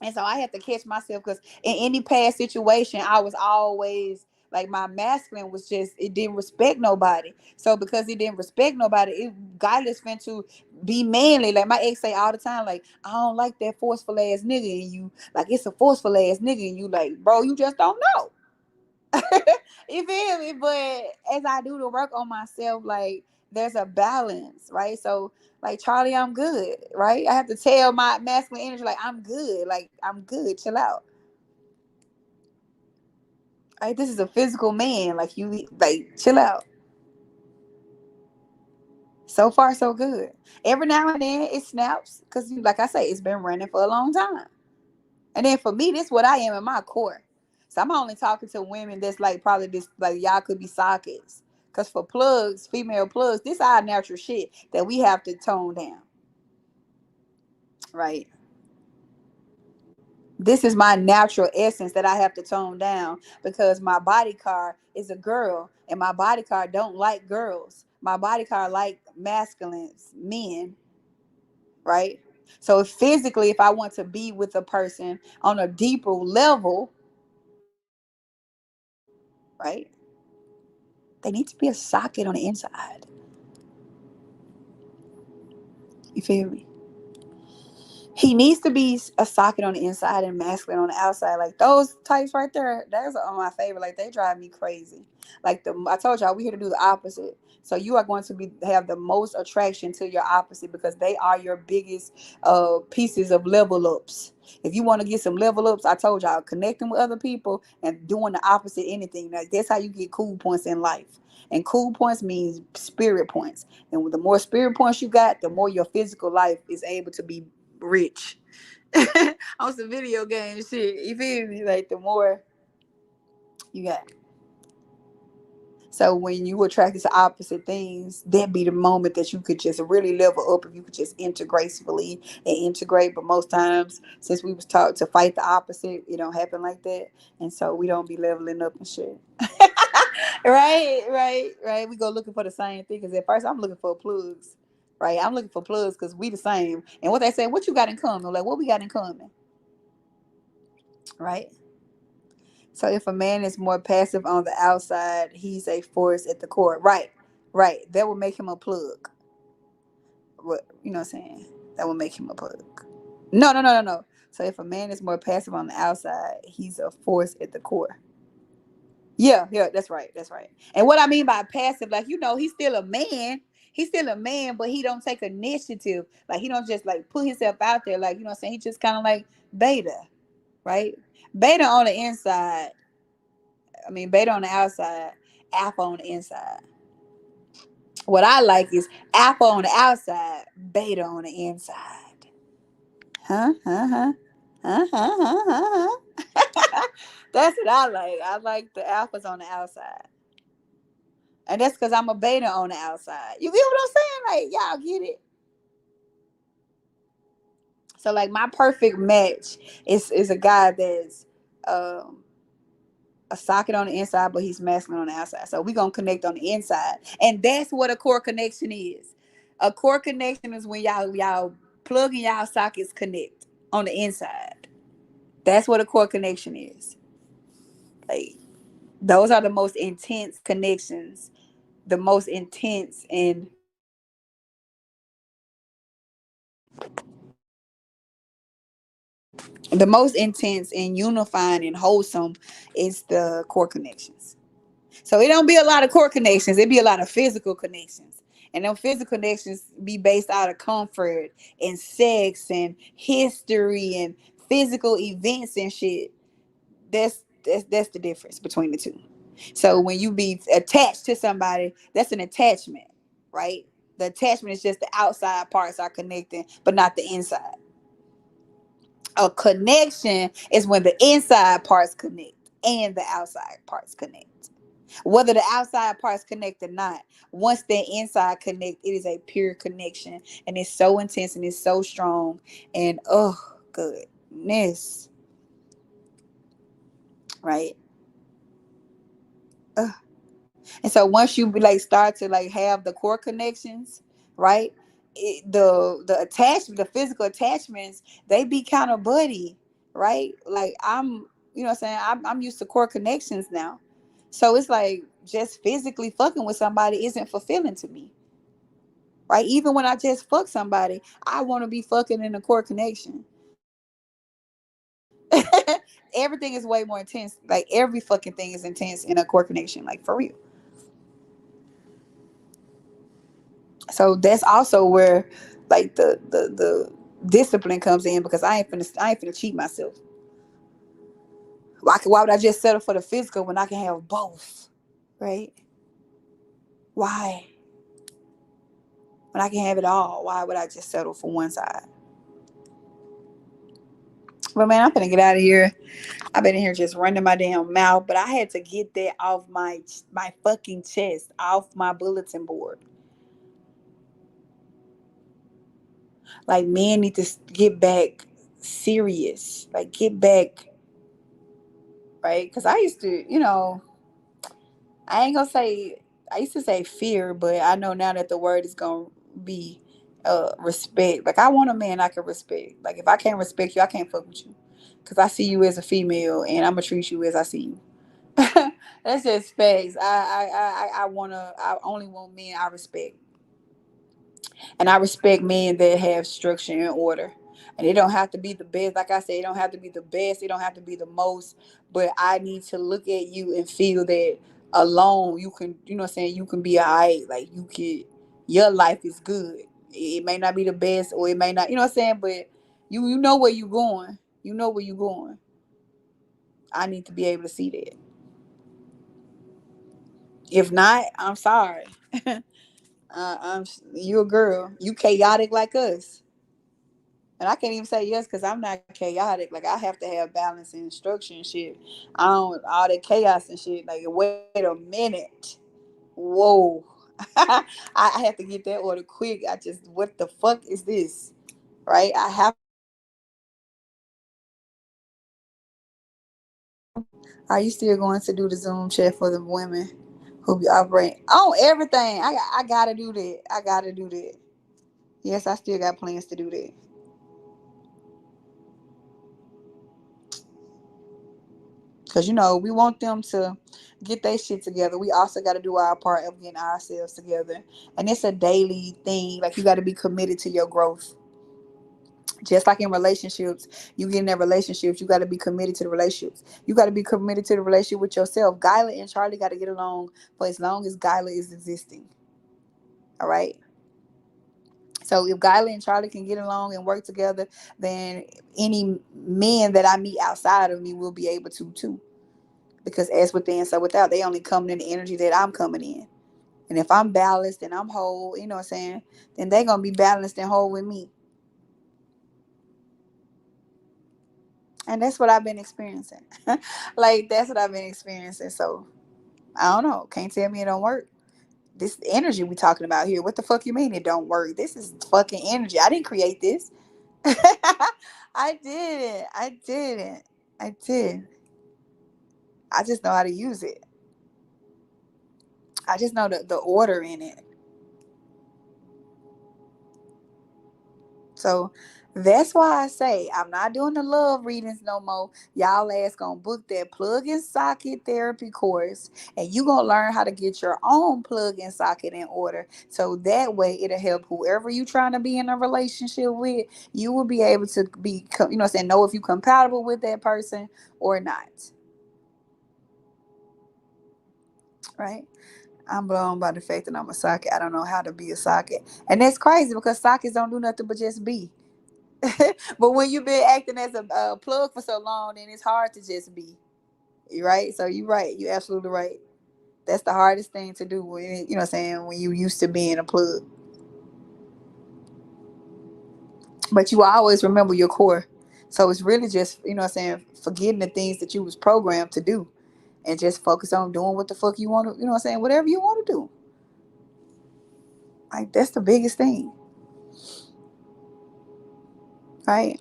And so I had to catch myself, because in any past situation, I was always like, my masculine was just, it didn't respect nobody. So because it didn't respect nobody, it got us fin to be manly. Like my ex say all the time, like, I don't like that forceful ass nigga in you. Like, it's a forceful ass nigga in you. Like, bro, you just don't know. You feel me? But as I do the work on myself, like, there's a balance, right? So like, Charlie, I'm good, right? I have to tell my masculine energy, like, I'm good, like, I'm good, chill out. Like, this is a physical man, like, you, like, chill out. So far so good. Every now and then it snaps, because like I say, it's been running for a long time. And then for me, this is what I am in my core. So I'm only talking to women that's like, probably this, like, y'all could be sockets. Cause for plugs, female plugs, this our natural shit that we have to tone down. Right. This is my natural essence that I have to tone down, because my body car is a girl, and my body car don't like girls. My body car like masculines, men, right? So physically, if I want to be with a person on a deeper level, right, they need to be a socket on the inside. You feel me? He needs to be a socket on the inside and masculine on the outside. Like those types right there, those are my favorite. Like they drive me crazy. Like I told y'all, we here to do the opposite. So you are going to be have the most attraction to your opposite, because they are your biggest pieces of level ups. If you want to get some level ups, I told y'all, connecting with other people and doing the opposite anything. Like that's how you get cool points in life. And cool points means spirit points. And the more spirit points you got, the more your physical life is able to be rich on some video game shit. You feel me? Like the more you got. So when you attracted to opposite things, that'd be the moment that you could just really level up, if you could just enter gracefully and integrate. But most times, since we was taught to fight the opposite, it don't happen like that. And so we don't be leveling up and shit. Right. We go looking for the same thing. Because at first I'm looking for plugs. Right. I'm looking for plugs because we the same. And what they say, what you got in common? Like, what we got in common? Right. So if a man is more passive on the outside, he's a force at the core. Right. That will make him a plug. What, you know what I'm saying? That will make him a plug. No. So if a man is more passive on the outside, he's a force at the core. Yeah, that's right. And what I mean by passive, like, he's still a man. He's still a man, but he don't take initiative. Like he don't just like put himself out there. Like, you know what I'm saying? He just kind of like beta, right? Beta on the inside. I mean, beta on the outside, alpha on the inside. What I like is alpha on the outside, beta on the inside. Huh? That's what I like. I like the alphas on the outside. And that's because I'm a beta on the outside. You get what I'm saying? Like, y'all get it? So, like, my perfect match is a guy that's um, a socket on the inside, but he's masculine on the outside. So we're gonna connect on the inside, and that's what a core connection is. A core connection is when y'all plug and y'all sockets connect on the inside. That's what a core connection is. Like those are the most intense connections, the most intense and unifying and wholesome is the core connections. So it don't be a lot of core connections. It be a lot of physical connections. And them physical connections be based out of comfort and sex and history and physical events and shit. That's the difference between the two. So when you be attached to somebody, that's an attachment, right? The attachment is just the outside parts are connecting, but not the inside. A connection is when the inside parts connect and the outside parts connect. Whether the outside parts connect or not, once the inside connect, it is a pure connection, and it's so intense and it's so strong. And oh goodness, right? uh, and so once you like start to like have the core connections, right? The attachment, the physical attachments, they be kind of buddy, right? Like I'm, you know what I'm saying? I'm used to core connections now. So it's like just physically fucking with somebody isn't fulfilling to me. Right? Even when I just fuck somebody, I want to be fucking in a core connection. Everything is way more intense. Like every fucking thing is intense in a core connection, like for real. So that's also where like the discipline comes in because I ain't finna cheat myself. Why would I just settle for the physical when I can have both? Right? Why? When I can have it all, why would I just settle for one side? But man, I'm gonna get out of here. I've been in here just running my damn mouth, but I had to get that off my fucking chest, off my bulletin board. Like men need to get back serious, like get back, right? Because I used to, I ain't gonna say I used to say fear, but I know now that the word is gonna be respect. Like I want a man I can respect. Like if I can't respect you, I can't fuck with you. Cause I see you as a female, and I'm gonna treat you as I see you. That's just facts. I only want men I respect. And I respect men that have structure and order. And it don't have to be the best. Like I said, it don't have to be the best. It don't have to be the most. But I need to look at you and feel that alone you can, you know what I'm saying, you can be alright. Like you can your life is good. It may not be the best or it may not, you know what I'm saying, but you know where you going. You know where you going. I need to be able to see that. If not, I'm sorry. I'm you a girl. You chaotic like us. And I can't even say yes because I'm not chaotic. Like I have to have balance and structure and shit. I don't all that chaos and shit. Like wait a minute, whoa! I have to get that order quick. I just what the fuck is this? Right? I have. Are you still going to do the Zoom chat for the women who be operating on everything? I gotta do that. I gotta do that. Yes, I still got plans to do that. Because, we want them to get their shit together. We also got to do our part of getting ourselves together. And it's a daily thing. Like, you got to be committed to your growth. Just like in relationships, you get in that relationships, you got to be committed to the relationships. You got to be committed to the relationship with yourself. Gyla and Charlie got to get along for as long as Gyla is existing. All right. So if Gyla and Charlie can get along and work together, then any men that I meet outside of me will be able to too. Because as within, so without, they only come in the energy that I'm coming in. And if I'm balanced and I'm whole, you know what I'm saying, then they're gonna be balanced and whole with me. And that's what I've been experiencing. Like that's what I've been experiencing. So I don't know. Can't tell me it don't work. This energy we talking about here. What the fuck you mean it don't work? This is fucking energy. I didn't create this. I didn't. I didn't. I did. I just know how to use it. I just know the order in it. So that's why I say I'm not doing the love readings no more. Y'all ass gonna book that plug and socket therapy course, and you gonna learn how to get your own plug and socket in order. So that way it'll help whoever you trying to be in a relationship with. You will be able to be, saying, know if you compatible with that person or not. Right? I'm blown by the fact that I'm a socket. I don't know how to be a socket, and that's crazy because sockets don't do nothing but just be. But when you've been acting as a plug for so long, then it's hard to just be. You right? So you right. You absolutely right. That's the hardest thing to do when you know what I'm saying when you used to being a plug. But you always remember your core. So it's really just, what I'm saying, forgetting the things that you was programmed to do and just focus on doing what the fuck you want to, what I'm saying, whatever you want to do. Like that's the biggest thing. Right?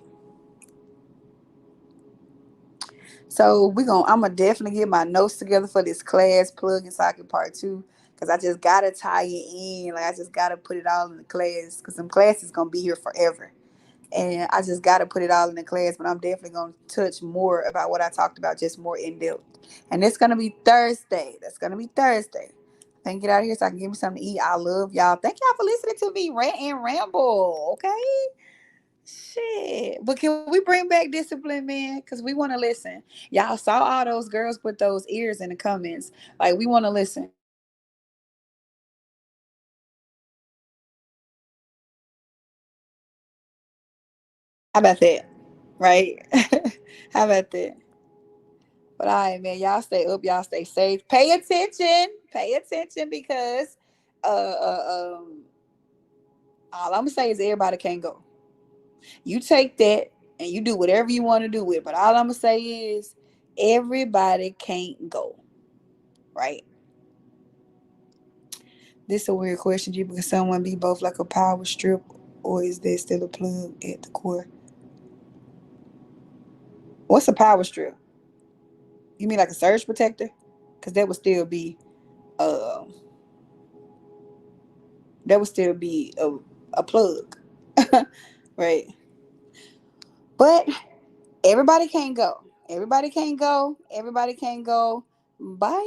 So I'm gonna definitely get my notes together for this class plug and socket part two. Cause I just gotta tie it in. Like I just gotta put it all in the class. Cause some classes gonna be here forever. And I just gotta put it all in the class. But I'm definitely gonna touch more about what I talked about, just more in depth. And it's gonna be Thursday. That's gonna be Thursday. I can get out of here so I can give me something to eat. I love y'all. Thank y'all for listening to me rant and ramble. Okay. Shit. But can we bring back discipline, man? Because we want to listen. Y'all saw all those girls put those ears in the comments. Like, we want to listen. How about that? Right? How about that? But all right, man. Y'all stay up. Y'all stay safe. Pay attention. Pay attention because all I'm going to say is everybody can't go. You take that and you do whatever you want to do with it. But all I'm going to say is everybody can't go. Right? This a weird question, G, because someone be both like a power strip or is there still a plug at the core? What's a power strip? You mean like a surge protector? Because uh that would still be a plug. Right. But everybody can't go. Everybody can't go. Everybody can't go. Bye.